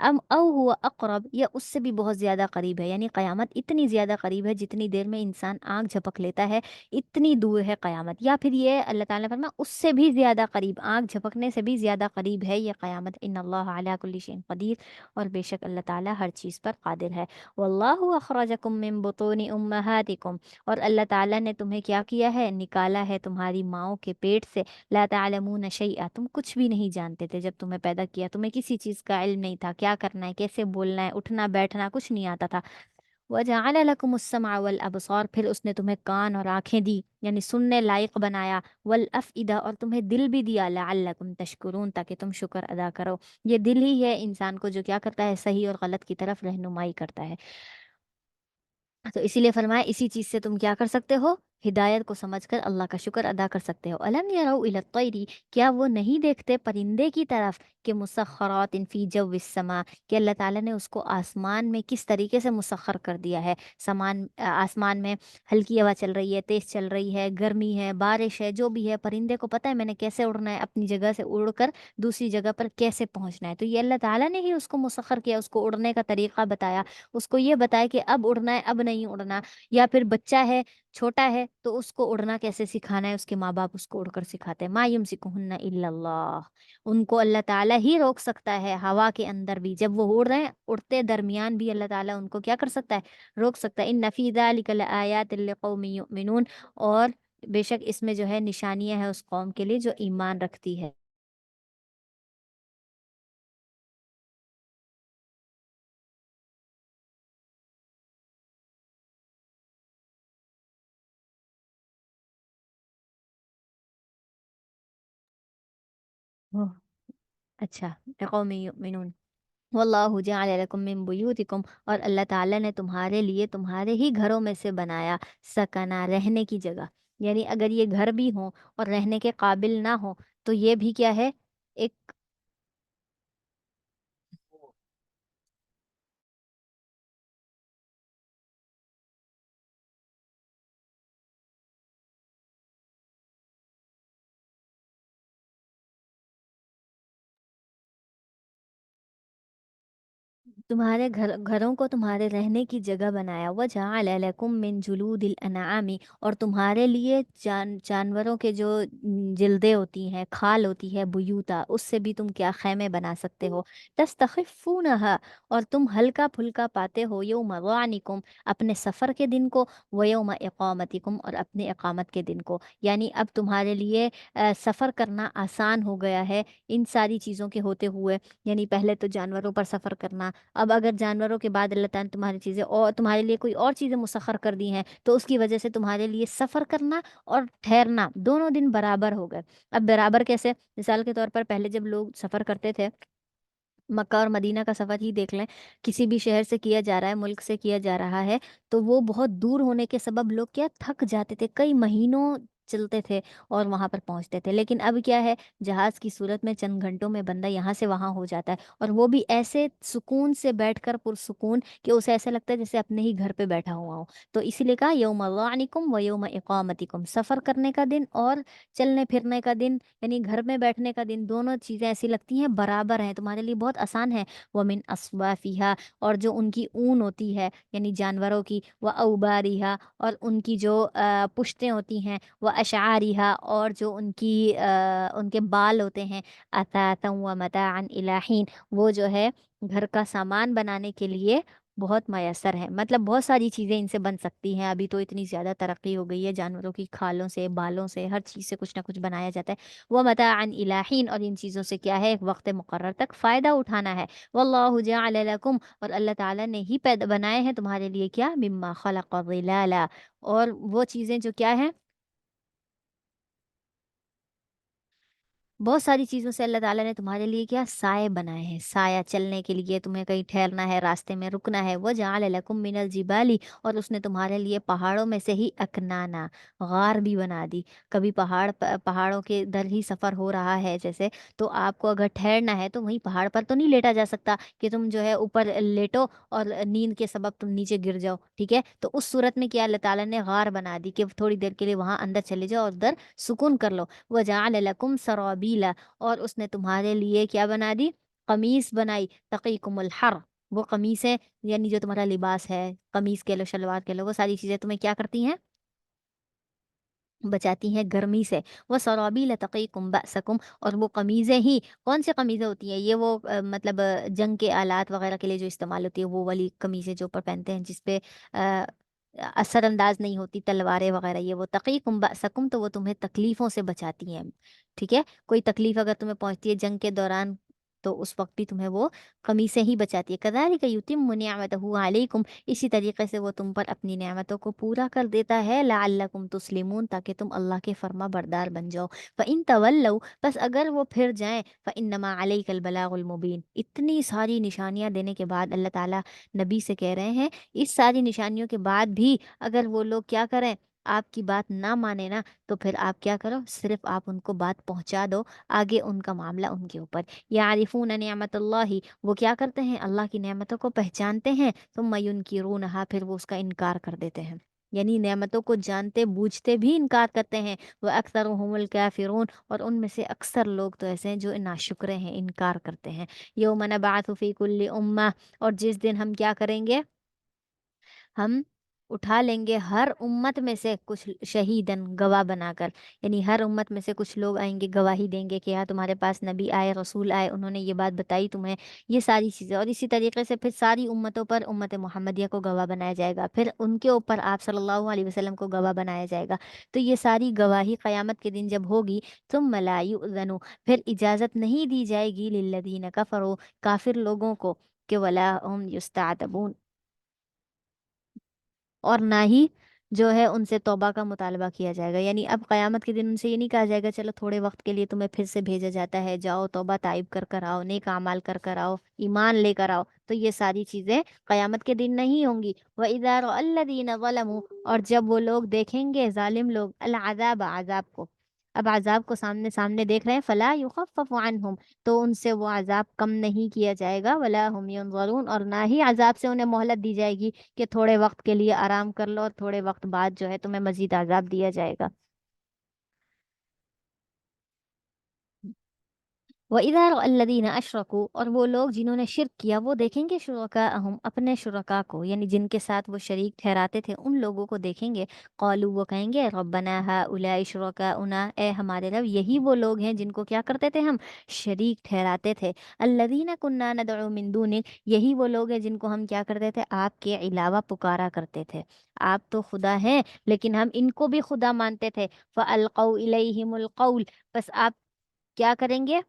ام او ہوا اقرب، یا اس سے بھی بہت زیادہ قریب ہے، یعنی قیامت اتنی زیادہ قریب ہے جتنی دیر میں انسان آنکھ جھپک لیتا ہے اتنی دور ہے قیامت، یا پھر یہ اللہ تعالیٰ نے فرمایا اس سے بھی زیادہ قریب، آنکھ جھپکنے سے بھی زیادہ قریب ہے یہ قیامت، ان اللہ علی کل شیء قدیر، اور بے شک اللہ تعالیٰ ہر چیز پر قادر ہے۔ واللہ اخرجکم من بطون امہاتکم، اور اللہ تعالیٰ نے تمہیں کیا کیا ہے، نکالا ہے تمہاری ماؤں کے پیٹ سے، لا تعلمون شیئا، تم کچھ بھی نہیں جانتے تھے، جب تمہیں پیدا کیا تمہیں کسی چیز کا علم نہیں تھا، کیا کرنا ہے، کیسے بولنا ہے، اٹھنا بیٹھنا کچھ نہیں آتا تھا۔ وَجَعَلَ لَكُمُ السَّمْعَ وَالْأَبْصَارَ، پھر اس نے تمہیں کان اور آنکھیں دی، یعنی سننے لائق بنایا، وَالْأَفْئِدَةَ، اور تمہیں دل بھی دیا، لَعَلَّكُمْ تَشْكُرُونَ، تاکہ تم شکر ادا کرو۔ یہ دل ہی ہے انسان کو جو کیا کرتا ہے، صحیح اور غلط کی طرف رہنمائی کرتا ہے۔ تو اسی لیے فرمایا اسی چیز سے تم کیا کر سکتے ہو، ہدایت کو سمجھ کر اللہ کا شکر ادا کر سکتے ہو۔ الم یروا الی الطیر، کیا وہ نہیں دیکھتے پرندے کی طرف، کہ مسخرات فی جو السماء، کہ اللہ تعالیٰ نے اس کو آسمان میں کس طریقے سے مسخر کر دیا ہے، آسمان میں ہلکی ہوا چل رہی ہے، تیز چل رہی ہے، گرمی ہے، بارش ہے، جو بھی ہے، پرندے کو پتہ ہے میں نے کیسے اڑنا ہے، اپنی جگہ سے اڑ کر دوسری جگہ پر کیسے پہنچنا ہے، تو یہ اللہ تعالیٰ نے ہی اس کو مسخر کیا، اس کو اڑنے کا طریقہ بتایا، اس کو یہ بتایا کہ اب اڑنا ہے اب نہیں اڑنا، یا پھر بچہ ہے چھوٹا ہے تو اس کو اڑنا کیسے سکھانا ہے، اس کے ماں باپ اس کو اڑ کر سکھاتے ہیں، ما یمسکہن الا اللہ، ان کو اللہ تعالیٰ ہی روک سکتا ہے، ہوا کے اندر بھی جب وہ اڑ رہے ہیں، اڑتے درمیان بھی اللہ تعالیٰ ان کو کیا کر سکتا ہے، روک سکتا ہے۔ ان فی ذلک لآیات لقوم یؤمنون، اور بے شک اس میں جو ہے نشانیاں ہیں اس قوم کے لیے جو ایمان رکھتی ہے۔ اوہ، اچھا، لقوم یؤمنون، واللہ جعل لکم من بیوتکم، اور اللہ تعالیٰ نے تمہارے لیے تمہارے ہی گھروں میں سے بنایا سکنا، رہنے کی جگہ، یعنی اگر یہ گھر بھی ہوں اور رہنے کے قابل نہ ہوں تو یہ بھی کیا ہے، ایک، تمہارے گھروں کو تمہارے رہنے کی جگہ بنایا، وَجَعَلَ لَكُم مِّن جُلُودِ الْأَنْعَامِ، اور تمہارے لیے جانوروں کے جو جلدیں ہوتی ہیں، کھال ہوتی ہے، بیوتا، اس سے بھی تم کیا خیمے بنا سکتے ہو، تستخفونها، اور تم ہلکا پھلکا پاتے ہو، یوم ظعنکم، اپنے سفر کے دن کو، ویوم اقامتکم، اور اپنے اقامت کے دن کو، یعنی اب تمہارے لیے سفر کرنا آسان ہو گیا ہے ان ساری چیزوں کے ہوتے ہوئے، یعنی پہلے تو جانوروں پر سفر کرنا، اب اگر جانوروں کے بعد اللہ تعالیٰ نے تمہاری چیزیں اور تمہارے لیے کوئی اور چیزیں مسخر کر دی ہیں تو اس کی وجہ سے تمہارے لیے سفر کرنا اور ٹھہرنا دونوں دن برابر ہو گئے۔ اب برابر کیسے، مثال کے طور پر پہلے جب لوگ سفر کرتے تھے، مکہ اور مدینہ کا سفر ہی دیکھ لیں، کسی بھی شہر سے کیا جا رہا ہے، ملک سے کیا جا رہا ہے، تو وہ بہت دور ہونے کے سبب لوگ کیا تھک جاتے تھے، کئی مہینوں چلتے تھے اور وہاں پر پہنچتے تھے، لیکن اب کیا ہے، جہاز کی صورت میں چند گھنٹوں میں بندہ یہاں سے وہاں ہو جاتا ہے، اور وہ بھی ایسے سکون سے بیٹھ کر، پرسکون کہ اسے ایسا لگتا ہے جیسے اپنے ہی گھر پہ بیٹھا ہوا ہو۔ تو اسی لیے کہا یوم ظعنکم و یوم اقامتکم، سفر کرنے کا دن اور چلنے پھرنے کا دن، یعنی گھر میں بیٹھنے کا دن، دونوں چیزیں ایسی لگتی ہیں برابر ہیں، تمہارے لیے بہت آسان ہے۔ وَمِنْ أَصْوَافِهَا، اور جو ان کی اون ہوتی ہے یعنی جانوروں کی، وَأَوْبَارِهَا، اور ان کی جو پشتیں ہوتی ہیں، وَأَشْعَارِهَا، اور جو ان کی ان کے بال ہوتے ہیں، أَثَاثًا وَمَتَاعًا إِلَىٰ حِينٍ، وہ جو ہے گھر کا سامان بنانے کے لیے بہت میسر ہے، مطلب بہت ساری چیزیں ان سے بن سکتی ہیں، ابھی تو اتنی زیادہ ترقی ہو گئی ہے، جانوروں کی کھالوں سے، بالوں سے، ہر چیز سے کچھ نہ کچھ بنایا جاتا ہے، وہ متاعا الی حین، اور ان چیزوں سے کیا ہے، ایک وقت مقرر تک فائدہ اٹھانا ہے۔ واللہ جعل لکم، اور اللہ تعالیٰ نے ہی پیدا بنائے ہیں تمہارے لیے کیا، مما خلق ظلالا، اور وہ چیزیں جو کیا ہیں، بہت ساری چیزوں سے اللہ تعالیٰ نے تمہارے لیے کیا، سائے بنائے ہیں، سایہ چلنے کے لیے، تمہیں کہیں ٹھہرنا ہے، راستے میں رکنا ہے، وجعل لکم من الجبال، اور اس نے تمہارے لیے پہاڑوں میں سے ہی اکنانا، غار بھی بنا دی، کبھی پہاڑوں کے در ہی سفر ہو رہا ہے جیسے، تو آپ کو اگر ٹھہرنا ہے تو وہیں پہاڑ پر تو نہیں لیٹا جا سکتا کہ تم جو ہے اوپر لیٹو اور نیند کے سبب تم نیچے گر جاؤ، ٹھیک ہے، تو اس صورت میں کیا اللہ تعالیٰ نے غار بنا دی کہ تھوڑی دیر کے لیے وہاں اندر چلے جاؤ اور ادھر سکون کر لو، وجعل لکم سرابیلا، اور اس نے تمہارے لیے کیا بنا دی، قمیص بنائی تقیکم الحر، وہ قمیص ہے یعنی جو تمہارا لباس ہے، قمیص کہہ لو شلوار کہہ لو، وہ ساری چیزیں تمہیں کیا کرتی ہیں، بچاتی ہیں گرمی سے۔ وہ سرابیل تقیکم بأسکم، اور وہ قمیضیں ہی کون سی قمیضیں ہوتی ہیں، یہ وہ مطلب جنگ کے آلات وغیرہ کے لیے جو استعمال ہوتی ہے وہ والی قمیضیں جو اوپر پہنتے ہیں، جس پہ آ، اثر انداز نہیں ہوتی تلواریں وغیرہ، یہ وہ تقیکم بأسکم، تو وہ تمہیں تکلیفوں سے بچاتی ہیں، ٹھیک ہے، کوئی تکلیف اگر تمہیں پہنچتی ہے جنگ کے دوران تو اس وقت بھی تمہیں وہ قمیصیں ہی بچاتی ہے۔ کذالک یتم نعمتہ علیکم، اسی طریقے سے وہ تم پر اپنی نعمتوں کو پورا کر دیتا ہے، لعلکم تسلمون، تاکہ تم اللہ کے فرما بردار بن جاؤ۔ فَإِن تَوَلَّوْا، بس اگر وہ پھر جائیں، فَإِنَّمَا عَلَيْكَ الْبَلَاغُ الْمُبِينُ، اتنی ساری نشانیاں دینے کے بعد اللہ تعالیٰ نبی سے کہہ رہے ہیں، اس ساری نشانیوں کے بعد بھی اگر وہ لوگ کیا کریں، آپ کی بات نہ مانے نا، تو پھر آپ کیا کرو، صرف آپ ان کو بات پہنچا دو، آگے ان کا معاملہ ان کے اوپر۔ یعرفون نعمت اللہ، وہ کیا کرتے ہیں، اللہ کی نعمتوں کو پہچانتے ہیں، ثم ینکرونہا، پھر وہ اس کا انکار کر دیتے ہیں، یعنی نعمتوں کو جانتے بوجھتے بھی انکار کرتے ہیں۔ وہ اکثرهم الکافرون، اور ان میں سے اکثر لوگ تو ایسے ہیں جو ناشکرے ہیں، انکار کرتے ہیں۔ یوم نبعث فی کل امہ، اور جس دن ہم کیا کریں گے، ہم اٹھا لیں گے ہر امت میں سے کچھ شہیدن، گواہ بنا کر، یعنی ہر امت میں سے کچھ لوگ آئیں گے، گواہی دیں گے کہ ہاں تمہارے پاس نبی آئے، رسول آئے، انہوں نے یہ بات بتائی تمہیں، یہ ساری چیزیں، اور اسی طریقے سے پھر ساری امتوں پر امت محمدیہ کو گواہ بنایا جائے گا، پھر ان کے اوپر آپ صلی اللہ علیہ وسلم کو گواہ بنایا جائے گا۔ تو یہ ساری گواہی قیامت کے دن جب ہوگی، ثم لا یؤذن، پھر اجازت نہیں دی جائے گی، للذین کفروا، کافر لوگوں کو، کہ ولا هم یستعتبون، اور نہ ہی جو ہے ان سے توبہ کا مطالبہ کیا جائے گا، یعنی اب قیامت کے دن ان سے یہ نہیں کہا جائے گا چلو تھوڑے وقت کے لیے تمہیں پھر سے بھیجا جاتا ہے، جاؤ توبہ تائب کر کر آؤ، نیک اعمال کر کر آؤ، ایمان لے کر آؤ، تو یہ ساری چیزیں قیامت کے دن نہیں ہوں گی۔ وَإِذَا رَأَى الَّذِينَ ظَلَمُوا، اور جب وہ لوگ دیکھیں گے ظالم لوگ، العذاب، عذاب کو، اب عذاب کو سامنے سامنے دیکھ رہے ہیں، فلا یخفف عنہم، تو ان سے وہ عذاب کم نہیں کیا جائے گا، ولا هم ینظرون، اور نہ ہی عذاب سے انہیں مہلت دی جائے گی کہ تھوڑے وقت کے لیے آرام کر لو اور تھوڑے وقت بعد جو ہے تمہیں مزید عذاب دیا جائے گا۔ وَإِذَا رَأَى الَّذِينَ أَشْرَكُوا، اور وہ لوگ جنہوں نے شرک کیا، وہ دیکھیں گے شرکاءہم، اپنے شرکا کو، یعنی جن کے ساتھ وہ شریک ٹھہراتے تھے ان لوگوں کو دیکھیں گے، قالوا، وہ کہیں گے، ربنا هؤلاء شرکاؤنا، اے ہمارے رب یہی وہ لوگ ہیں جن کو کیا کرتے تھے ہم، شریک ٹھہراتے تھے، الذین کنا ندعو من دونک، یہی وہ لوگ ہیں جن کو ہم کیا کرتے تھے، آپ کے علاوہ پکارا کرتے تھے، آپ تو خدا ہیں لیکن ہم ان کو بھی خدا مانتے تھے، فَأَلْقَوْا إِلَيْهِمُ الْقَوْلَ، بس آپ کیا کریں گے،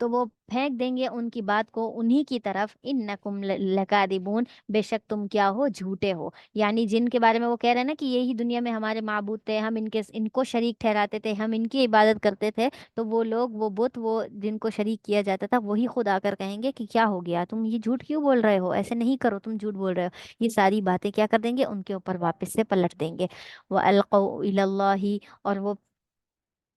تو وہ پھینک دیں گے ان کی بات کو انہی کی طرف، انکم لکاذبون، بے شک تم کیا ہو، جھوٹے ہو، یعنی جن کے بارے میں وہ کہہ رہے ہیں نا کہ یہی دنیا میں ہمارے معبود تھے، ہم ان کو شریک ٹھہراتے تھے، ہم ان کی عبادت کرتے تھے، تو وہ لوگ، وہ بت، وہ جن کو شریک کیا جاتا تھا، وہی خود آ کر کہیں گے کہ کیا ہو گیا، تم یہ جھوٹ کیوں بول رہے ہو، ایسے نہیں کرو، تم جھوٹ بول رہے ہو، یہ ساری باتیں کیا کر دیں گے، ان کے اوپر واپس سے پلٹ دیں گے۔ وَأَلْقَوْا إِلَى اللَّهِ، اور وہ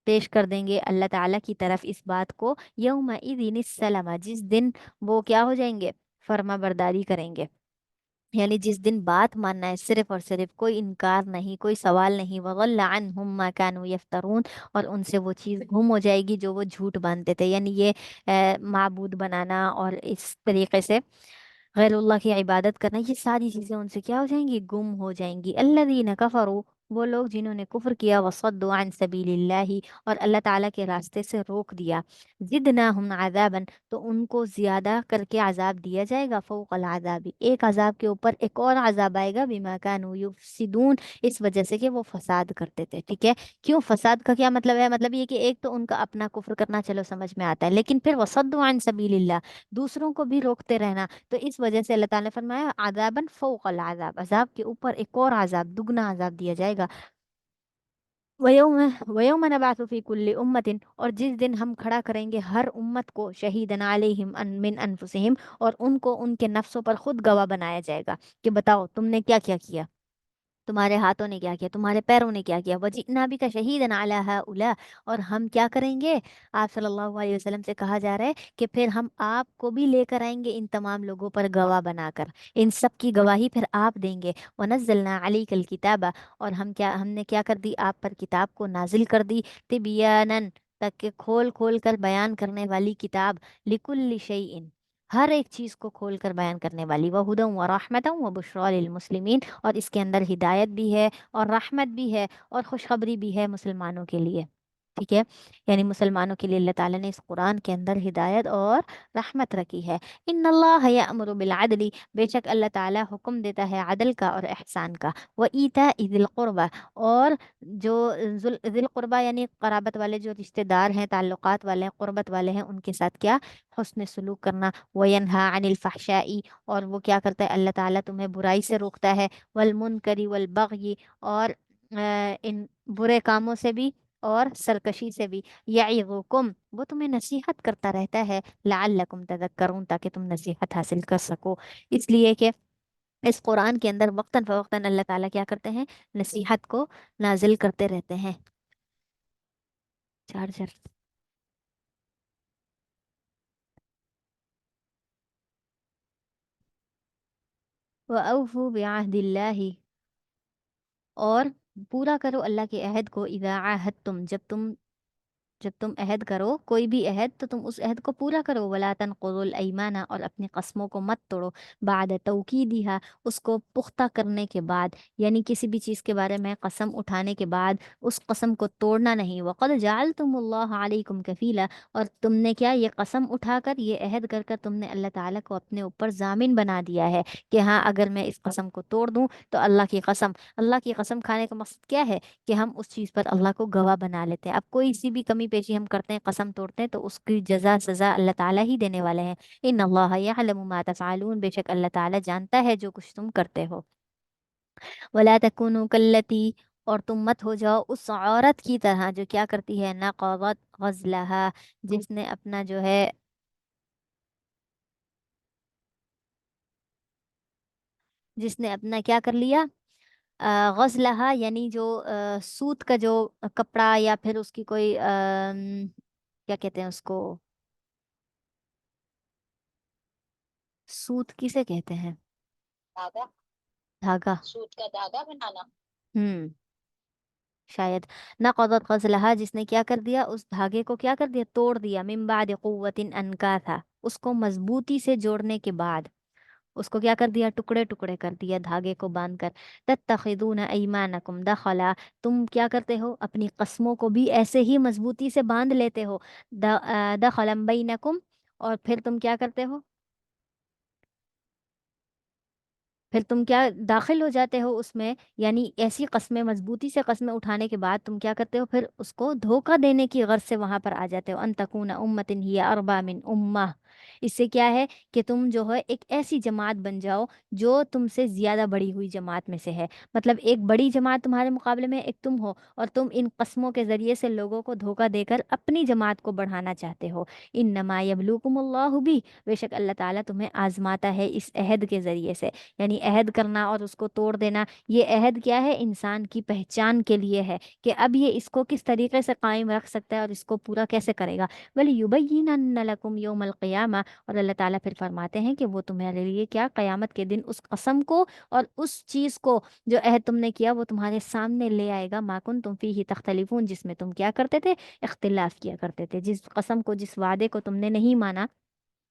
پیش کر دیں گے اللہ تعالیٰ کی طرف اس بات کو، یومئذ السلام، جس دن وہ کیا ہو جائیں گے، فرما برداری کریں گے، یعنی جس دن بات ماننا ہے صرف اور صرف، کوئی انکار نہیں، کوئی سوال نہیں، وَضَلَّ عَنْهُمْ مَا كَانُوا يَفْتَرُونَ، اور ان سے وہ چیز گم ہو جائے گی جو وہ جھوٹ باندھتے تھے، یعنی یہ معبود بنانا اور اس طریقے سے غیر اللہ کی عبادت کرنا، یہ ساری چیزیں ان سے کیا ہو جائیں گی، گم ہو جائیں گی۔ الذین کفروا، وہ لوگ جنہوں نے کفر کیا، وصدوا عن سبیل اللہ، اور اللہ تعالیٰ کے راستے سے روک دیا، زدناہم عذابا، تو ان کو زیادہ کر کے عذاب دیا جائے گا، فوق العذاب، ایک عذاب کے اوپر ایک اور عذاب آئے گا، بما کانوا یفسدون، اس وجہ سے کہ وہ فساد کرتے تھے، ٹھیک ہے، کیوں، فساد کا کیا مطلب ہے، مطلب یہ کہ ایک تو ان کا اپنا کفر کرنا چلو سمجھ میں آتا ہے، لیکن پھر وصدوا عن سبیل اللہ، دوسروں کو بھی روکتے رہنا، تو اس وجہ سے اللہ تعالیٰ نے فرمایا عذاباً فوق العذاب، عذاب کے اوپر ایک اور عذاب، دگنا عذاب دیا جائے گا۔ وَيَوْمَ وَيَوْمَ نَبْعَثُ فِي كُلِّ أُمَّةٍ، اور جس دن ہم کھڑا کریں گے ہر امت کو، شہیدن علیہم من انفسہم، اور ان کو ان کے نفسوں پر خود گواہ بنایا جائے گا کہ بتاؤ تم نے کیا کیا کیا، تمہارے ہاتھوں نے کیا کیا، تمہارے پیروں نے کیا کیا، وَجِئْنَا بِكَ شَهِيدًا عَلَىٰ هَٰؤُلَاءِ، اور ہم کیا کریں گے، آپ صلی اللہ علیہ وسلم سے کہا جا رہا ہے کہ پھر ہم آپ کو بھی لے کر آئیں گے ان تمام لوگوں پر گواہ بنا کر، ان سب کی گواہی پھر آپ دیں گے، وَنَزَّلْنَا عَلَيْكَ الْكِتَابَ، اور ہم نے کیا کر دی، آپ پر کتاب کو نازل کر دی، تِبْيَانًا، تک کہ کھول کھول کر بیان کرنے والی کتاب، لکل شیئن، ہر ایک چیز کو کھول کر بیان کرنے والی، وہدم و رحمتم و بشرا للمسلمین، اور اس کے اندر ہدایت بھی ہے اور رحمت بھی ہے اور خوشخبری بھی ہے مسلمانوں کے لیے، ٹھیک ہے؟ یعنی مسلمانوں کے لیے اللہ تعالیٰ نے اس قرآن کے اندر ہدایت اور رحمت رکھی ہے۔ ان اللہ یأمر بالعدل، بے شک اللہ تعالیٰ حکم دیتا ہے عدل کا اور احسان کا، و ایتاء ذی القربہ، اور جو ذی القربہ یعنی قرابت والے جو رشتہ دار ہیں، تعلقات والے ہیں، قربت والے ہیں، ان کے ساتھ کیا؟ حسن سلوک کرنا، وینہا عن الفحشاء، اور وہ کیا کرتا ہے؟ اللہ تعالیٰ تمہیں برائی سے روکتا ہے، والمنکر والبغی، اور ان برے کاموں سے بھی اور سرکشی سے بھی، یعظکم، وہ تمہیں نصیحت کرتا رہتا ہے، لعلکم تذکرون، تاکہ تم نصیحت حاصل کر سکو، اس لیے کہ اس قرآن کے اندر وقتاً فوقتاً اللہ تعالیٰ کیا کرتے ہیں؟ نصیحت کو نازل کرتے رہتے ہیں۔ چارجر۔ وَأَوْفُوا بِعَهْدِ اللَّهِ، اور پورا کرو اللہ کے عہد کو، اذا عاہدتم، جب تم عہد کرو کوئی بھی عہد تو تم اس عہد کو پورا کرو، ولا تنقضوا الایمان، اور اپنی قسموں کو مت توڑو، بعد توکیدہا، اس کو پختہ کرنے کے بعد، یعنی کسی بھی چیز کے بارے میں قسم اٹھانے کے بعد اس قسم کو توڑنا نہیں، وقد جعلتم اللہ علیکم کفیلا، اور تم نے کیا؟ یہ قسم اٹھا کر، یہ عہد کر کر تم نے اللہ تعالیٰ کو اپنے اوپر ضامن بنا دیا ہے کہ ہاں اگر میں اس قسم کو توڑ دوں تو اللہ کی قسم کھانے کا مقصد کیا ہے؟ کہ ہم اس چیز پر اللہ کو گواہ بنا لیتے ہیں۔ اب کوئی سی بھی کمی پیشی ہم کرتے ہیں، قسم توڑتے ہیں، تو اس کی جزا سزا اللہ تعالیٰ ہی دینے والے ہیں۔ ان اللہ یعلم ما تفعلون، بے شک اللہ تعالیٰ جانتا ہے جو کچھ تم کرتے ہو۔ ولا تکونوا کاللتی، اور تم مت ہو جاؤ اس عورت کی طرح جو کیا کرتی ہے؟ نقضت غزلہا، جس نے اپنا جو ہے، جس نے اپنا کیا کر لیا؟ غزلہ، یعنی جو سوت کا جو کپڑا، یا پھر اس کی کوئی کیا کہتے ہیں اس کو؟ سوت کسے کہتے ہیں؟ دھاگا، دھاگا، سوت کا دھاگا بنانا، شاید۔ نقضت غزلہ، جس نے کیا کر دیا؟ اس دھاگے کو کیا کر دیا؟ توڑ دیا، من بعد قوت انکاثا، اس کو مضبوطی سے جوڑنے کے بعد اس کو کیا کر دیا؟ ٹکڑے ٹکڑے کر دیا دھاگے کو باندھ کر۔ تتخذون ایمانکم دخلا، تم کیا کرتے ہو؟ اپنی قسموں کو بھی ایسے ہی مضبوطی سے باندھ لیتے ہو، دخلا بینکم، اور پھر تم کیا کرتے ہو؟ پھر تم کیا داخل ہو جاتے ہو اس میں، یعنی ایسی قسمیں، مضبوطی سے قسمیں اٹھانے کے بعد تم کیا کرتے ہو؟ پھر اس کو دھوکہ دینے کی غرض سے وہاں پر آ جاتے ہو، ان تکون امۃ ہی اربا من امہ، اس سے کیا ہے کہ تم جو ہے ایک ایسی جماعت بن جاؤ جو تم سے زیادہ بڑی ہوئی جماعت میں سے ہے، مطلب ایک بڑی جماعت تمہارے مقابلے میں ایک تم ہو، اور تم ان قسموں کے ذریعے سے لوگوں کو دھوکہ دے کر اپنی جماعت کو بڑھانا چاہتے ہو۔ انما یبلوکم اللہ بھی، بے شک اللہ تعالیٰ تمہیں آزماتا ہے اس عہد کے ذریعے سے، یعنی عہد کرنا اور اس کو توڑ دینا، یہ عہد کیا ہے؟ انسان کی پہچان کے لیے ہے کہ اب یہ اس کو کس طریقے سے قائم رکھ سکتا ہے اور اس کو پورا کیسے کرے گا۔ وَلِيُبَيِّنَنَّ لَكُمْ يَوْمَ الْقِيَامَةِ، اور اللہ تعالیٰ پھر فرماتے ہیں کہ وہ تمہارے لیے کیا؟ قیامت کے دن اس قسم کو اور اس چیز کو جو عہد تم نے کیا وہ تمہارے سامنے لے آئے گا، ما کنتم فیہ تختلفون، جس میں تم کیا کرتے تھے؟ اختلاف کیا کرتے تھے، جس قسم کو، جس وعدے کو تم نے نہیں مانا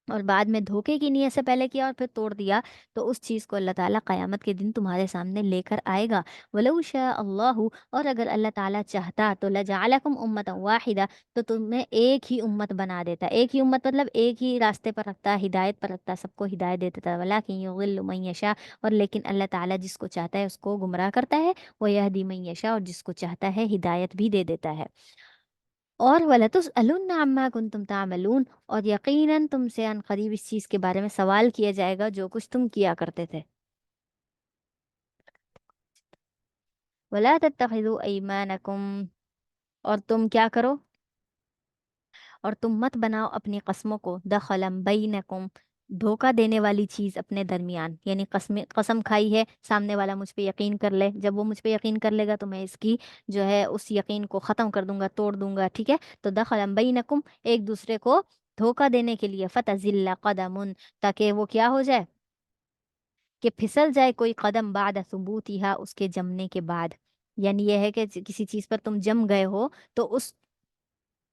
اور بعد میں دھوکے کی نیت سے پہلے کیا اور پھر توڑ دیا، تو اس چیز کو اللہ تعالیٰ قیامت کے دن تمہارے سامنے لے کر آئے گا۔ وَلَوْ شَاءَ اللَّهُ، اور اگر اللہ تعالیٰ چاہتا تو لَجَعَلَكُمْ أُمَّةً وَاحِدَةً، تو تمہیں ایک ہی امت بنا دیتا، ایک ہی امت مطلب ایک ہی راستے پر رکھتا، ہدایت پر رکھتا، سب کو ہدایت دیتا تھا، وَلَٰكِن يُضِلُّ مَن يَشَاءُ، اور لیکن اللہ تعالیٰ جس کو چاہتا ہے اس کو گمراہ کرتا ہے، وَيَهْدِي مَن يَشَاءُ، اور جس کو چاہتا ہے ہدایت بھی دے دیتا ہے۔ اور وَلَتُسْأَلُنَّ عَمَّا كُنتُمْ تَعْمَلُونَ، اور یقیناً تم سے عن قریب اس چیز کے بارے میں سوال کیا جائے گا جو کچھ تم کیا کرتے تھے۔ وَلَا تَتَّخِذُوا أَيْمَانَكُمْ، اور تم کیا کرو؟ اور تم مت بناؤ اپنی قسموں کو دخلا بینکم، دھوکہ دینے والی چیز اپنے درمیان، یعنی قسم کھائی ہے، سامنے والا مجھ پہ یقین کر لے، جب وہ مجھ پہ یقین کر لے گا تو میں اس کی جو ہے اس یقین کو ختم کر دوں گا، توڑ دوں گا، ٹھیک ہے؟ تو دخلا بینکم، ایک دوسرے کو دھوکہ دینے کے لیے، فتزل قدم، تاکہ وہ کیا ہو جائے؟ کہ پھسل جائے کوئی قدم، بعد ثبوتها، اس کے جمنے کے بعد، یعنی یہ ہے کہ کسی چیز پر تم جم گئے ہو تو اس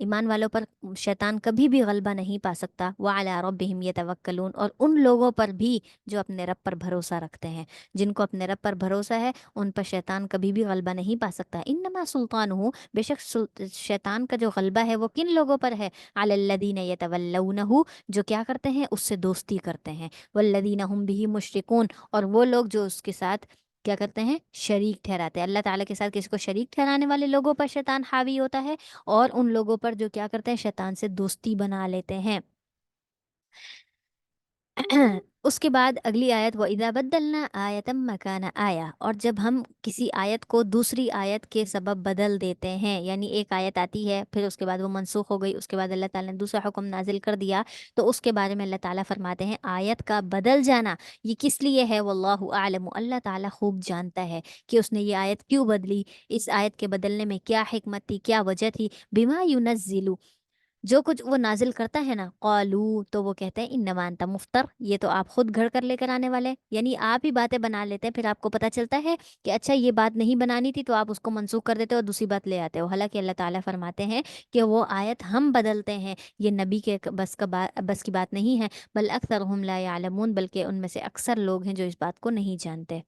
ایمان والوں پر شیطان کبھی بھی غلبہ نہیں پا سکتا۔ وَعَلَىٰ رَبِّهِمْ يَتَوَكَّلُونَ، اور ان لوگوں پر بھی جو اپنے رب پر بھروسہ رکھتے ہیں، جن کو اپنے رب پر بھروسہ ہے، ان پر شیطان کبھی بھی غلبہ نہیں پا سکتا۔ انما سلطانہ، بے شک شیطان کا جو غلبہ ہے وہ کن لوگوں پر ہے؟ علی الذین یتولونہ، جو کیا کرتے ہیں؟ اس سے دوستی کرتے ہیں، والذین هم به مشرکون، اور وہ لوگ جو اس کے ساتھ کیا کرتے ہیں؟ شریک ٹھہراتے ہیں۔ اللہ تعالیٰ کے ساتھ کسی کو شریک ٹھہرانے والے لوگوں پر شیطان حاوی ہوتا ہے، اور ان لوگوں پر جو کیا کرتے ہیں؟ شیطان سے دوستی بنا لیتے ہیں۔ اس کے بعد اگلی آیت، وَإِذَا بَدَّلْنَا آیَةً مَّكَانَ آیَةٍ، اور جب ہم کسی آیت کو دوسری آیت کے سبب بدل دیتے ہیں، یعنی ایک آیت آتی ہے پھر اس کے بعد وہ منسوخ ہو گئی، اس کے بعد اللہ تعالیٰ نے دوسرا حکم نازل کر دیا، تو اس کے بارے میں اللہ تعالیٰ فرماتے ہیں آیت کا بدل جانا یہ کس لیے ہے؟ واللہ اعلم، اللہ تعالیٰ خوب جانتا ہے کہ اس نے یہ آیت کیوں بدلی، اس آیت کے بدلنے میں کیا حکمت تھی، کیا وجہ تھی۔ بما ينزل، جو کچھ وہ نازل کرتا ہے نا، قالو، تو وہ کہتے ہیں انما انت مفتر، یہ تو آپ خود گھڑ کر لے کر آنے والے، یعنی آپ ہی باتیں بنا لیتے ہیں، پھر آپ کو پتہ چلتا ہے کہ اچھا یہ بات نہیں بنانی تھی، تو آپ اس کو منسوخ کر دیتے ہو اور دوسری بات لے آتے ہو، حالانکہ اللہ تعالیٰ فرماتے ہیں کہ وہ آیت ہم بدلتے ہیں، یہ نبی کے بس کی بات نہیں ہے، بل اکثرهم لا يعلمون، بلکہ ان میں سے اکثر لوگ ہیں جو اس بات کو نہیں جانتے۔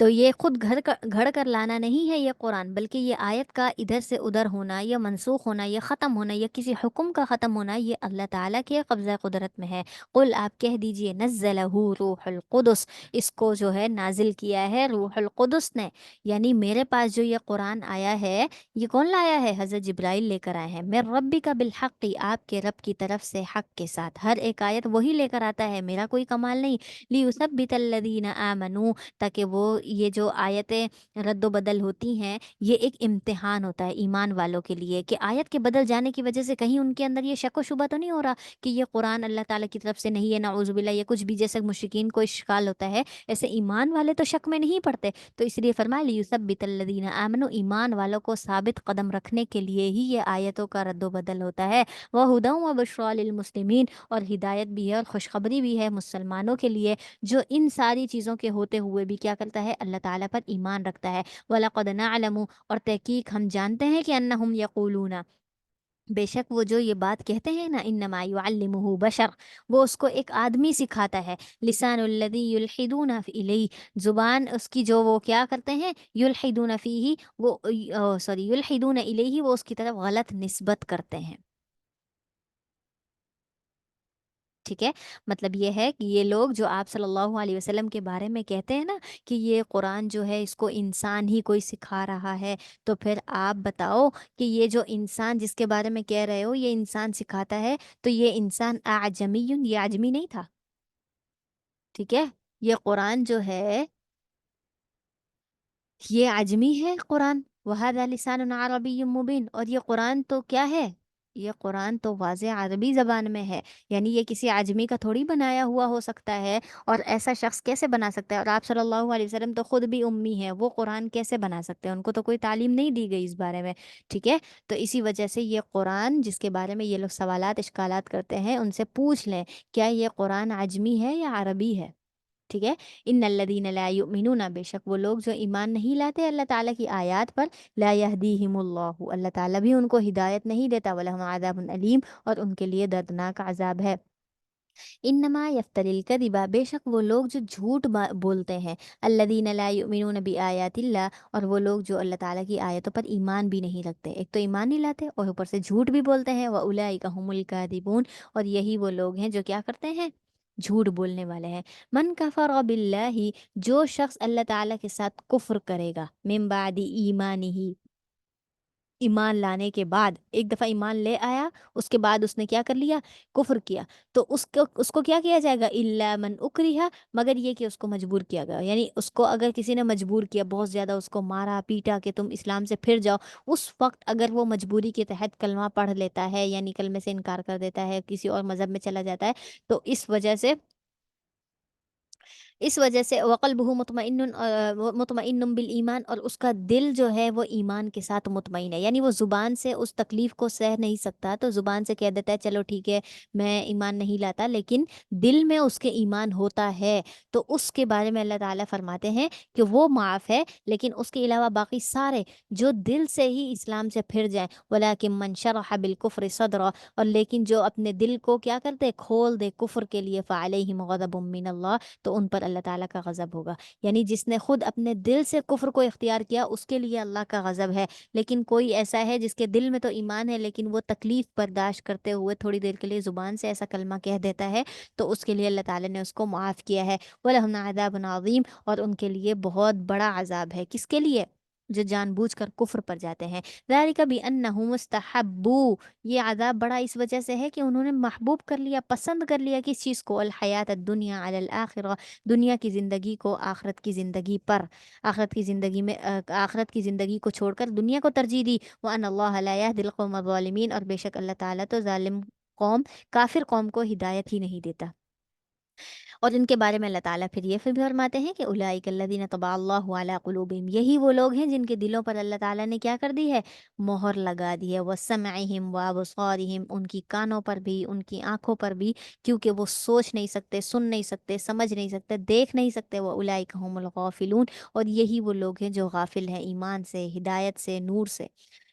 تو یہ خود گھڑ کر لانا نہیں ہے یہ قرآن، بلکہ یہ آیت کا ادھر سے ادھر ہونا، یا منسوخ ہونا، یا ختم ہونا، یا کسی حکم کا ختم ہونا، یہ اللہ تعالیٰ کے قبضہ قدرت میں ہے۔ قل، آپ کہہ دیجئے، نزلہ روح القدس، اس کو جو ہے نازل کیا ہے روح القدس نے، یعنی میرے پاس جو یہ قرآن آیا ہے، یہ کون لایا ہے؟ حضرت جبرائیل لے کر آئے ہیں، من ربک بالحق، آپ کے رب کی طرف سے حق کے ساتھ، ہر ایک آیت وہی لے کر آتا ہے، میرا کوئی کمال نہیں۔ لیثبت الذین آمنوا، تاکہ وہ یہ جو آیتیں رد و بدل ہوتی ہیں، یہ ایک امتحان ہوتا ہے ایمان والوں کے لیے، کہ آیت کے بدل جانے کی وجہ سے کہیں ان کے اندر یہ شک و شبہ تو نہیں ہو رہا کہ یہ قرآن اللہ تعالیٰ کی طرف سے نہیں ہے، نعوذ باللہ، یا کچھ بھی جیسے مشرکین کو اشکال ہوتا ہے، ایسے ایمان والے تو شک میں نہیں پڑتے۔ تو اس لیے فرمایا لیثبت الذین آمنوا، ایمان والوں کو ثابت قدم رکھنے کے لیے ہی یہ آیتوں کا رد و بدل ہوتا ہے۔ وَهُدًى وَبُشْرَىٰ لِلْمُسْلِمِينَ، اور ہدایت بھی ہے اور خوشخبری بھی ہے مسلمانوں کے لیے، جو ان ساری چیزوں کے ہوتے ہوئے بھی کیا کرتا ہے؟ اللہ تعالیٰ پر ایمان رکھتا ہے۔ وَلَقَدْ نَعْلَمُ، اور تحقیق ہم جانتے ہیں کہ أَنَّهُمْ يَقُولُونَ، بے شک وہ جو یہ بات کہتے ہیں نا، انما يعلمه بشر، وہ اس کو ایک آدمی سکھاتا ہے، لسان الذی یلحدون الیہ، زبان اس کی جو وہ کیا کرتے ہیں، یلحدون فیہ، وہ یلحدون الیہ، وہ اس کی طرف غلط نسبت کرتے ہیں۔ ٹھیک ہے، مطلب یہ ہے کہ یہ لوگ جو آپ صلی اللہ علیہ وسلم کے بارے میں کہتے ہیں نا کہ یہ قرآن جو ہے اس کو انسان ہی کوئی سکھا رہا ہے، تو پھر آپ بتاؤ کہ یہ جو انسان جس کے بارے میں کہہ رہے ہو یہ انسان سکھاتا ہے، تو یہ انسان اعجمی، یہ عجمی نہیں تھا؟ ٹھیک ہے، یہ قرآن جو ہے یہ عجمی ہے قرآن، وَهَذَا لِسَانٌ عَرَبِيٌّ مُبِينٌ، اور یہ قرآن تو کیا ہے؟ یہ قرآن تو واضح عربی زبان میں ہے، یعنی یہ کسی عجمی کا تھوڑی بنایا ہوا ہو سکتا ہے، اور ایسا شخص کیسے بنا سکتا ہے؟ اور آپ صلی اللہ علیہ وسلم تو خود بھی امی ہیں، وہ قرآن کیسے بنا سکتے ہیں؟ ان کو تو کوئی تعلیم نہیں دی گئی اس بارے میں۔ ٹھیک ہے، تو اسی وجہ سے یہ قرآن جس کے بارے میں یہ لوگ سوالات اشکالات کرتے ہیں، ان سے پوچھ لیں کیا یہ قرآن عجمی ہے یا عربی ہے؟ ٹھیک ہے، ان الذین لا یؤمنون، بے شک وہ لوگ جو ایمان نہیں لاتے اللہ تعالیٰ کی آیات پر، لا یہدیہم اللہ، اللہ تعالیٰ بھی ان کو ہدایت نہیں دیتا، ولہم عذاب علیم، اور ان کے لیے دردناک عذاب ہے۔ انما یفتری الکذب، بے شک وہ لوگ جو جھوٹ بولتے ہیں، الذین لا یؤمنون بآیات اللہ، اور وہ لوگ جو اللہ تعالیٰ کی آیتوں پر ایمان بھی نہیں رکھتے، ایک تو ایمان نہیں لاتے اور اوپر سے جھوٹ بھی بولتے ہیں، واولئک هم الکاذبون، اور یہی وہ لوگ ہیں جو کیا کرتے ہیں؟ جھوٹ بولنے والے ہیں۔ من کفر باللہ، جو شخص اللہ تعالیٰ کے ساتھ کفر کرے گا، من بعد ایمانہ، ایمان لانے کے بعد، ایک دفعہ ایمان لے آیا اس کے بعد اس نے کیا کر لیا؟ کفر کیا، تو اس کو کیا کیا جائے گا؟ الا من اکرہ، مگر یہ کہ اس کو مجبور کیا گیا، یعنی اس کو اگر کسی نے مجبور کیا، بہت زیادہ اس کو مارا پیٹا کہ تم اسلام سے پھر جاؤ، اس وقت اگر وہ مجبوری کے تحت کلمہ پڑھ لیتا ہے، یعنی کلمے سے انکار کر دیتا ہے، کسی اور مذہب میں چلا جاتا ہے، تو اس وجہ سے وقلبہ مطمئن مطمئن بالایمان، اور اس کا دل جو ہے وہ ایمان کے ساتھ مطمئن ہے، یعنی وہ زبان سے اس تکلیف کو سہ نہیں سکتا تو زبان سے کہہ دیتا ہے چلو ٹھیک ہے میں ایمان نہیں لاتا، لیکن دل میں اس کے ایمان ہوتا ہے، تو اس کے بارے میں اللہ تعالیٰ فرماتے ہیں کہ وہ معاف ہے، لیکن اس کے علاوہ باقی سارے جو دل سے ہی اسلام سے پھر جائیں، ولیکن من شرح بالکفر صدرا، اور لیکن جو اپنے دل کو کیا کرتے کھول دے کفر کے لیے، فعلیہم غضب من اللہ، تو ان پر اللہ تعالیٰ کا غضب ہوگا، یعنی جس نے خود اپنے دل سے کفر کو اختیار کیا اس کے لیے اللہ کا غضب ہے، لیکن کوئی ایسا ہے جس کے دل میں تو ایمان ہے لیکن وہ تکلیف برداشت کرتے ہوئے تھوڑی دیر کے لیے زبان سے ایسا کلمہ کہہ دیتا ہے، تو اس کے لیے اللہ تعالیٰ نے اس کو معاف کیا ہے، وَلَهُمْ عَذَابٌ عَظِيمٌ، اور ان کے لیے بہت بڑا عذاب ہے، کس کے لیے؟ جو جان بوجھ کر کفر پر جاتے ہیں، ذَلِكَ بِأَنَّهُمُ اسْتَحَبُّوا، یہ عذاب بڑا اس وجہ سے ہے کہ انہوں نے محبوب کر لیا، پسند کر لیا کس چیز کو، الحیات الدنیا علی الآخرہ، دنیا کی زندگی کو آخرت کی زندگی پر، آخرت کی زندگی میں آخرت کی زندگی کو چھوڑ کر دنیا کو ترجیح دی، وَأَنَّ اللَّهَ لَا يَهْدِي الْقَوْمَ الظَّالِمِينَ، اور بے شک اللہ تعالیٰ تو ظالم قوم، کافر قوم کو ہدایت ہی نہیں دیتا۔ اور ان کے بارے میں اللہ تعالیٰ پھر یہ بھی فرماتے ہیں کہ اولئک الذین طبع اللہ علی قلوبہم، یہی وہ لوگ ہیں جن کے دلوں پر اللہ تعالیٰ نے کیا کر دی ہے، مہر لگا دی ہے، وسمعہم وابصارہم، ان کی کانوں پر بھی ان کی آنکھوں پر بھی، کیونکہ وہ سوچ نہیں سکتے، سن نہیں سکتے، سمجھ نہیں سکتے، دیکھ نہیں سکتے، واولئک هم الغافلون، اور یہی وہ لوگ ہیں جو غافل ہیں ایمان سے، ہدایت سے، نور سے۔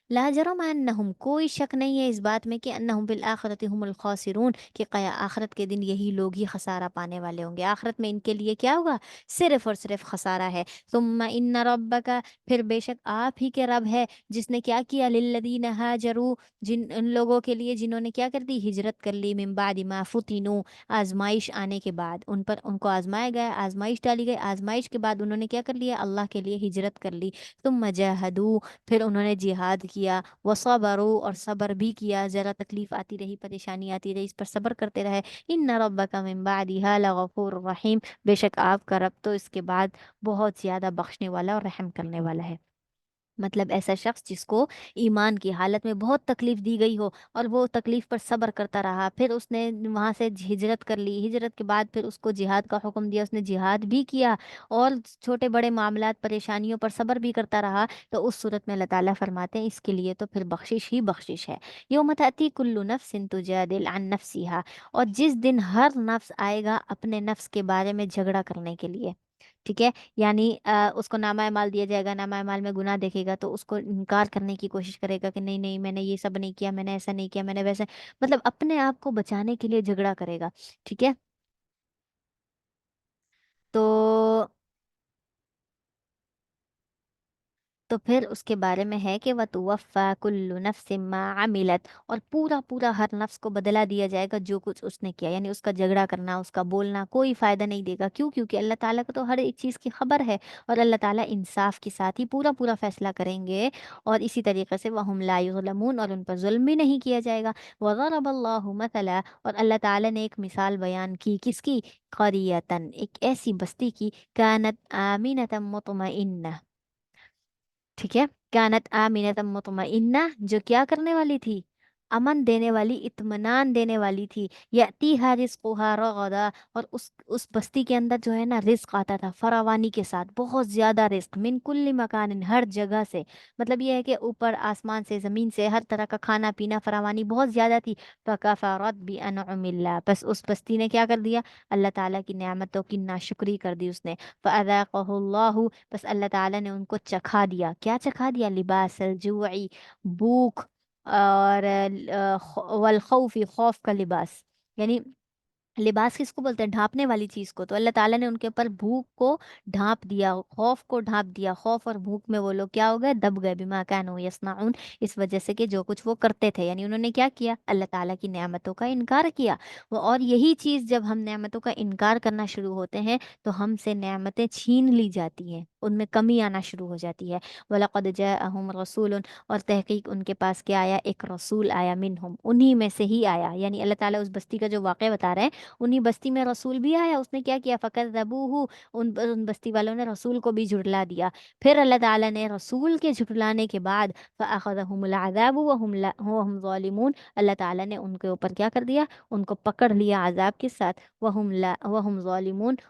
لا جرم انہم، کوئی شک نہیں ہے اس بات میں کہ انہم بالآخرت هم الخاسرون، کہ آخرت کے دن یہی لوگ ہی خسارہ پانے والے ہوں گے، آخرت میں ان کے لیے کیا ہوگا، صرف اور صرف خسارہ ہے۔ ثم ان ربک، پھر بے شک آپ ہی کے رب ہے جس نے کیا کیا، للذین ہاجروا، جن ان لوگوں کے لیے جنہوں نے کیا کر دی، ہجرت کر لی، من بعد ما فتنوا، آزمائش آنے کے بعد ان پر ان کو آزمایا گیا، آزمائش ڈالی گئی، آزمائش کے بعد انہوں نے کیا کر لیا، اللہ کے لیے ہجرت کر لی، ثم جاہدوا، پھر انہوں نے جہاد کیا، وصبروا، اور صبر بھی کیا، ذرا تکلیف آتی رہی، پریشانی آتی رہی، اس پر صبر کرتے رہے، ان ربک من بعدها لغفور رحیم، بے شک آپ کا رب تو اس کے بعد بہت زیادہ بخشنے والا اور رحم کرنے والا ہے۔ مطلب ایسا شخص جس کو ایمان کی حالت میں بہت تکلیف دی گئی ہو اور وہ تکلیف پر صبر کرتا رہا، پھر اس نے وہاں سے ہجرت کر لی، ہجرت کے بعد پھر اس کو جہاد کا حکم دیا، اس نے جہاد بھی کیا اور چھوٹے بڑے معاملات پریشانیوں پر صبر بھی کرتا رہا، تو اس صورت میں اللہ تعالیٰ فرماتے ہیں اس کے لیے تو پھر بخشش ہی بخشش ہے۔ یوم تأتی کل نفس تجادل عن نفسها، اور جس دن ہر نفس آئے گا اپنے نفس کے بارے میں جھگڑا کرنے کے لیے، ٹھیک ہے، یعنی اس کو نامہ اعمال دیا جائے گا، نامہ اعمال میں گناہ دیکھے گا تو اس کو انکار کرنے کی کوشش کرے گا کہ نہیں نہیں میں نے یہ سب نہیں کیا، میں نے ایسا نہیں کیا، میں نے ویسا، مطلب اپنے آپ کو بچانے کے لیے جھگڑا کرے گا، ٹھیک ہے۔ تو پھر اس کے بارے میں ہے کہ وَتُوَفَّى كُلُّ نَفْسٍ مَّا عَمِلَتْ، اور پورا پورا ہر نفس کو بدلہ دیا جائے گا جو کچھ اس نے کیا، یعنی اس کا جھگڑا کرنا، اس کا بولنا کوئی فائدہ نہیں دے گا، کیوں؟ کیونکہ اللہ تعالیٰ کو تو ہر ایک چیز کی خبر ہے، اور اللہ تعالیٰ انصاف کے ساتھ ہی پورا پورا فیصلہ کریں گے، اور اسی طریقے سے وَهُمْ لَا يُظْلَمُونَ، اور ان پر ظلم بھی نہیں کیا جائے گا۔ وَضَرَبَ اللَّهُ مَثَلًا، اور اللہ تعالیٰ نے ایک مثال بیان کی، کس کی؟ قَرِيَةً، ایک ایسی بستی کی، كَانَتْ آمِنَةً مُطْمَئِنَّةً، ٹھیک ہے، کانت آمنۃ مطمئنہ، جو کیا کرنے والی تھی، امن دینے والی، اطمینان دینے والی تھی، یاتیھا رزقھا رغدا، اور اس بستی کے اندر جو ہے نا رزق آتا تھا فراوانی کے ساتھ، بہت زیادہ رزق، من کل مکان، ہر جگہ سے، مطلب یہ ہے کہ اوپر آسمان سے، زمین سے، ہر طرح کا کھانا پینا فراوانی بہت زیادہ تھی، فکفرت بانعم اللہ، بس اس بستی نے کیا کر دیا، اللہ تعالیٰ کی نعمتوں کی ناشکری کر دی اس نے، فاذاقہ اللہ، بس اللہ تعالیٰ نے ان کو چکھا دیا، کیا چکھا دیا، لباس الجوعی، بھوک، اور والخوف، خوف کا لباس، یعنی لباس کس کو بولتے ہیں، ڈھانپنے والی چیز کو، تو اللہ تعالیٰ نے ان کے اوپر بھوک کو ڈھانپ دیا، خوف کو ڈھانپ دیا، خوف اور بھوک میں وہ لوگ کیا ہو گئے، دب گئے، بما کانوا یصنعون، اس وجہ سے کہ جو کچھ وہ کرتے تھے، یعنی انہوں نے کیا کیا، اللہ تعالیٰ کی نعمتوں کا انکار کیا، اور یہی چیز جب ہم نعمتوں کا انکار کرنا شروع ہوتے ہیں تو ہم سے نعمتیں چھین لی جاتی ہیں، ان میں کمی آنا شروع ہو جاتی ہے۔ وَلَقَدْ جَاءَهُمْ رَسُولٌ، اور تحقیق ان کے پاس کیا آیا، ایک رسول آیا، منہم، انہی میں سے ہی آیا، یعنی اللہ تعالیٰ اس بستی کا جو واقعہ بتا رہے ہیں انہی بستی میں رسول بھی آیا، اس نے کیا کیا، فَكَذَّبُوهُ، ان بستی والوں نے رسول کو بھی جھٹلا دیا، پھر اللہ تعالیٰ نے رسول کے جھٹلانے کے بعد فَأَخَذَهُمُ الْعَذَابُ وَهُمْ ظَالِمُونَ، اللہ تعالیٰ نے ان کے اوپر کیا کر دیا، ان کو پکڑ لیا عذاب کے ساتھ، وَهُمْ ظَالِمُونَ،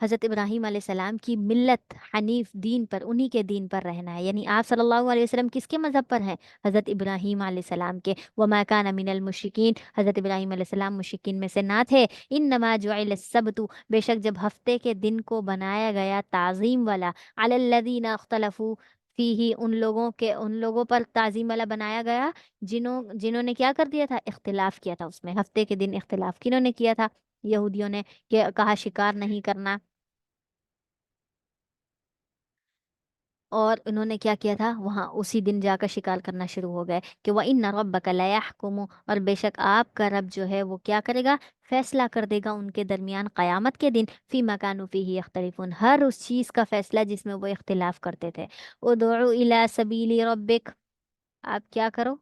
حضرت ابراہیم علیہ السلام کی ملت حنیف دین پر، انہی کے دین پر رہنا ہے، یعنی آپ صلی اللہ علیہ وسلم کس کے مذہب پر ہیں؟ حضرت ابراہیم علیہ السلام کے۔ وما کان من المشرکین، حضرت ابراہیم علیہ السلام مشرکین میں سے نہ تھے۔ انما جعل السبت، بے شک جب ہفتے کے دن کو بنایا گیا تعظیم والا، علی الذین اختلفوا فیہ، ان لوگوں پر تعظیم والا بنایا گیا جنہوں نے کیا کر دیا تھا؟ اختلاف کیا تھا اس میں۔ ہفتے کے دن اختلاف کنہوں نے کیا تھا؟ یہودیوں نے، کہ کہا شکار نہیں کرنا، اور انہوں نے کیا کیا تھا؟ وہاں اسی دن جا کر شکار کرنا شروع ہو گئے کہ وَإِنَّ رَبَّكَ لَيَحْكُمُ، اور بے شک آپ کا رب جو ہے وہ کیا کرے گا؟ فیصلہ کر دے گا ان کے درمیان قیامت کے دن، فی مکان فیہ یختلفون، ہر اس چیز کا فیصلہ جس میں وہ اختلاف کرتے تھے۔ ادعو الی سبیل ربک، آپ کیا کرو؟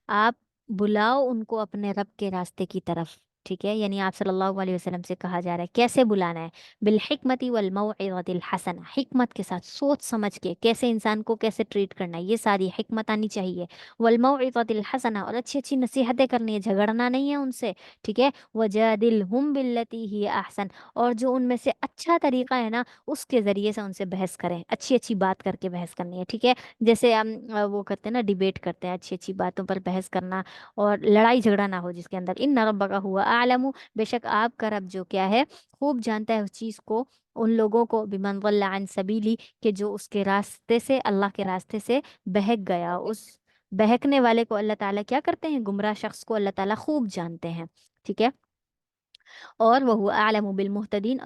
آپ بلاؤ ان کو اپنے رب کے راستے کی طرف، ٹھیک ہے؟ یعنی آپ صلی اللہ علیہ وسلم سے کہا جا رہا ہے کیسے بلانا ہے؟ بالحکمت والموعظۃ الحسنہ، حکمت کے ساتھ، سوچ سمجھ کے، کیسے انسان کو کیسے ٹریٹ کرنا ہے، یہ ساری حکمت آنی چاہیے۔ والموعظۃ الحسنہ، اور اچھی اچھی نصیحتیں کرنی ہے، جھگڑنا نہیں ہے ان سے، ٹھیک ہے؟ وجادلہم باللتی ہی احسن، اور جو ان میں سے اچھا طریقہ ہے نا اس کے ذریعے سے ان سے بحث کریں، اچھی اچھی بات کر کے بحث کرنی ہے، ٹھیک ہے؟ جیسے ہم وہ کرتے ہیں نا، ڈیبیٹ کرتے ہیں، اچھی اچھی باتوں پر بحث کرنا، اور لڑائی جھگڑا نہ ہو جس کے اندر۔ ان ربک ہوا اعلم، بے شک آپ کا رب جو کیا ہے، خوب جانتا ہے اس چیز کو، ان لوگوں کو، بمن ضل عن سبیلی، کہ جو اس کے راستے سے، اللہ کے راستے سے بہک گیا۔ اس بہکنے والے کو اللہ تعالیٰ کیا کرتے ہیں؟ گمراہ شخص کو اللہ تعالیٰ خوب جانتے ہیں، ٹھیک ہے؟ اور وہ اعلم بالمہتدین،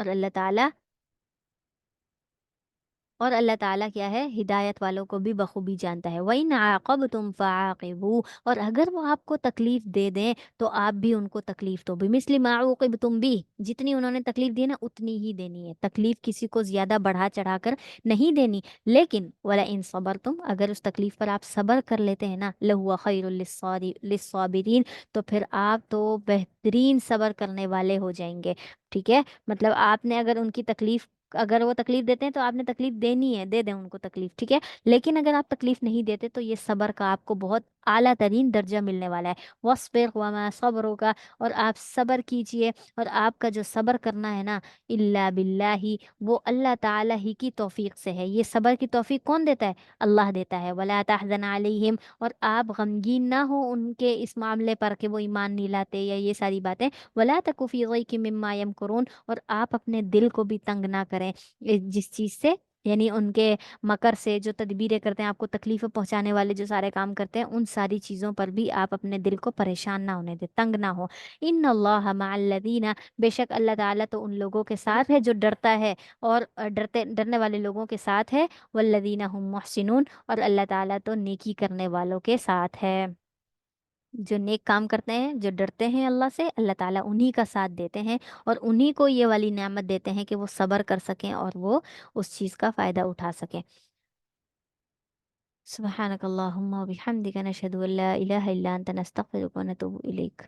اور اللہ تعالیٰ کیا ہے؟ ہدایت والوں کو بھی بخوبی جانتا ہے۔ وَإِنْ عَاقَبْتُمْ فَعَاقِبُوا، اور اگر وہ آپ کو تکلیف دے دیں تو آپ بھی ان کو تکلیف دو، بِمِثْلِ مَا عُوقِبْتُمْ بِهِ، جتنی انہوں نے تکلیف دی نا اتنی ہی دینی ہے، تکلیف کسی کو زیادہ بڑھا چڑھا کر نہیں دینی۔ لیکن وَلَئِنْ صَبَرْتُمْ، اگر اس تکلیف پر آپ صبر کر لیتے ہیں نا، لَهُوَ خَيْرٌ لِلصَّابِرِينَ، تو پھر آپ تو بہترین صبر کرنے والے ہو جائیں گے، ٹھیک ہے؟ مطلب آپ نے اگر ان کی تکلیف، اگر وہ تکلیف دیتے ہیں تو آپ نے تکلیف دینی ہے، دے دیں ان کو تکلیف، ٹھیک ہے؟ لیکن اگر آپ تکلیف نہیں دیتے تو یہ صبر کا آپ کو بہت اعلیٰ ترین درجہ ملنے والا ہے۔ وَاصْبِرْ وَمَا صَبْرُكَ، اور آپ صبر کیجئے، اور آپ کا جو صبر کرنا ہے نا، الا باللہ، وہ اللہ تعالیٰ ہی کی توفیق سے ہے۔ یہ صبر کی توفیق کون دیتا ہے؟ اللہ دیتا ہے۔ وَلَا تَحْزَنْ عَلَيْهِمْ، اور آپ غمگین نہ ہو ان کے اس معاملے پر کہ وہ ایمان نہیں لاتے یا یہ ساری باتیں۔ وَلَا تَكُ فِي ضَيْقٍ مِّمَّا يَمْكُرُونَ، اور آپ اپنے دل کو بھی تنگ نہ کریں جس چیز سے، یعنی ان کے مکر سے، جو تدبیریں کرتے ہیں آپ کو تکلیف پہنچانے والے، جو سارے کام کرتے ہیں، ان ساری چیزوں پر بھی آپ اپنے دل کو پریشان نہ ہونے دیں، تنگ نہ ہو۔ ان اللہ مع الذین، بے شک اللہ تعالیٰ تو ان لوگوں کے ساتھ ہے جو ڈرتا ہے، اور ڈرنے والے لوگوں کے ساتھ ہے۔ والذین هم محسنون، اور اللہ تعالیٰ تو نیکی کرنے والوں کے ساتھ ہے، جو نیک کام کرتے ہیں، جو ڈرتے ہیں اللہ سے، اللہ تعالیٰ انہی کا ساتھ دیتے ہیں، اور انہی کو یہ والی نعمت دیتے ہیں کہ وہ صبر کر سکیں اور وہ اس چیز کا فائدہ اٹھا سکیں۔ سبحانک اللہم و بحمدک، نشہد ان لا الہ الا انت، نستغفرک و نتوب الیک۔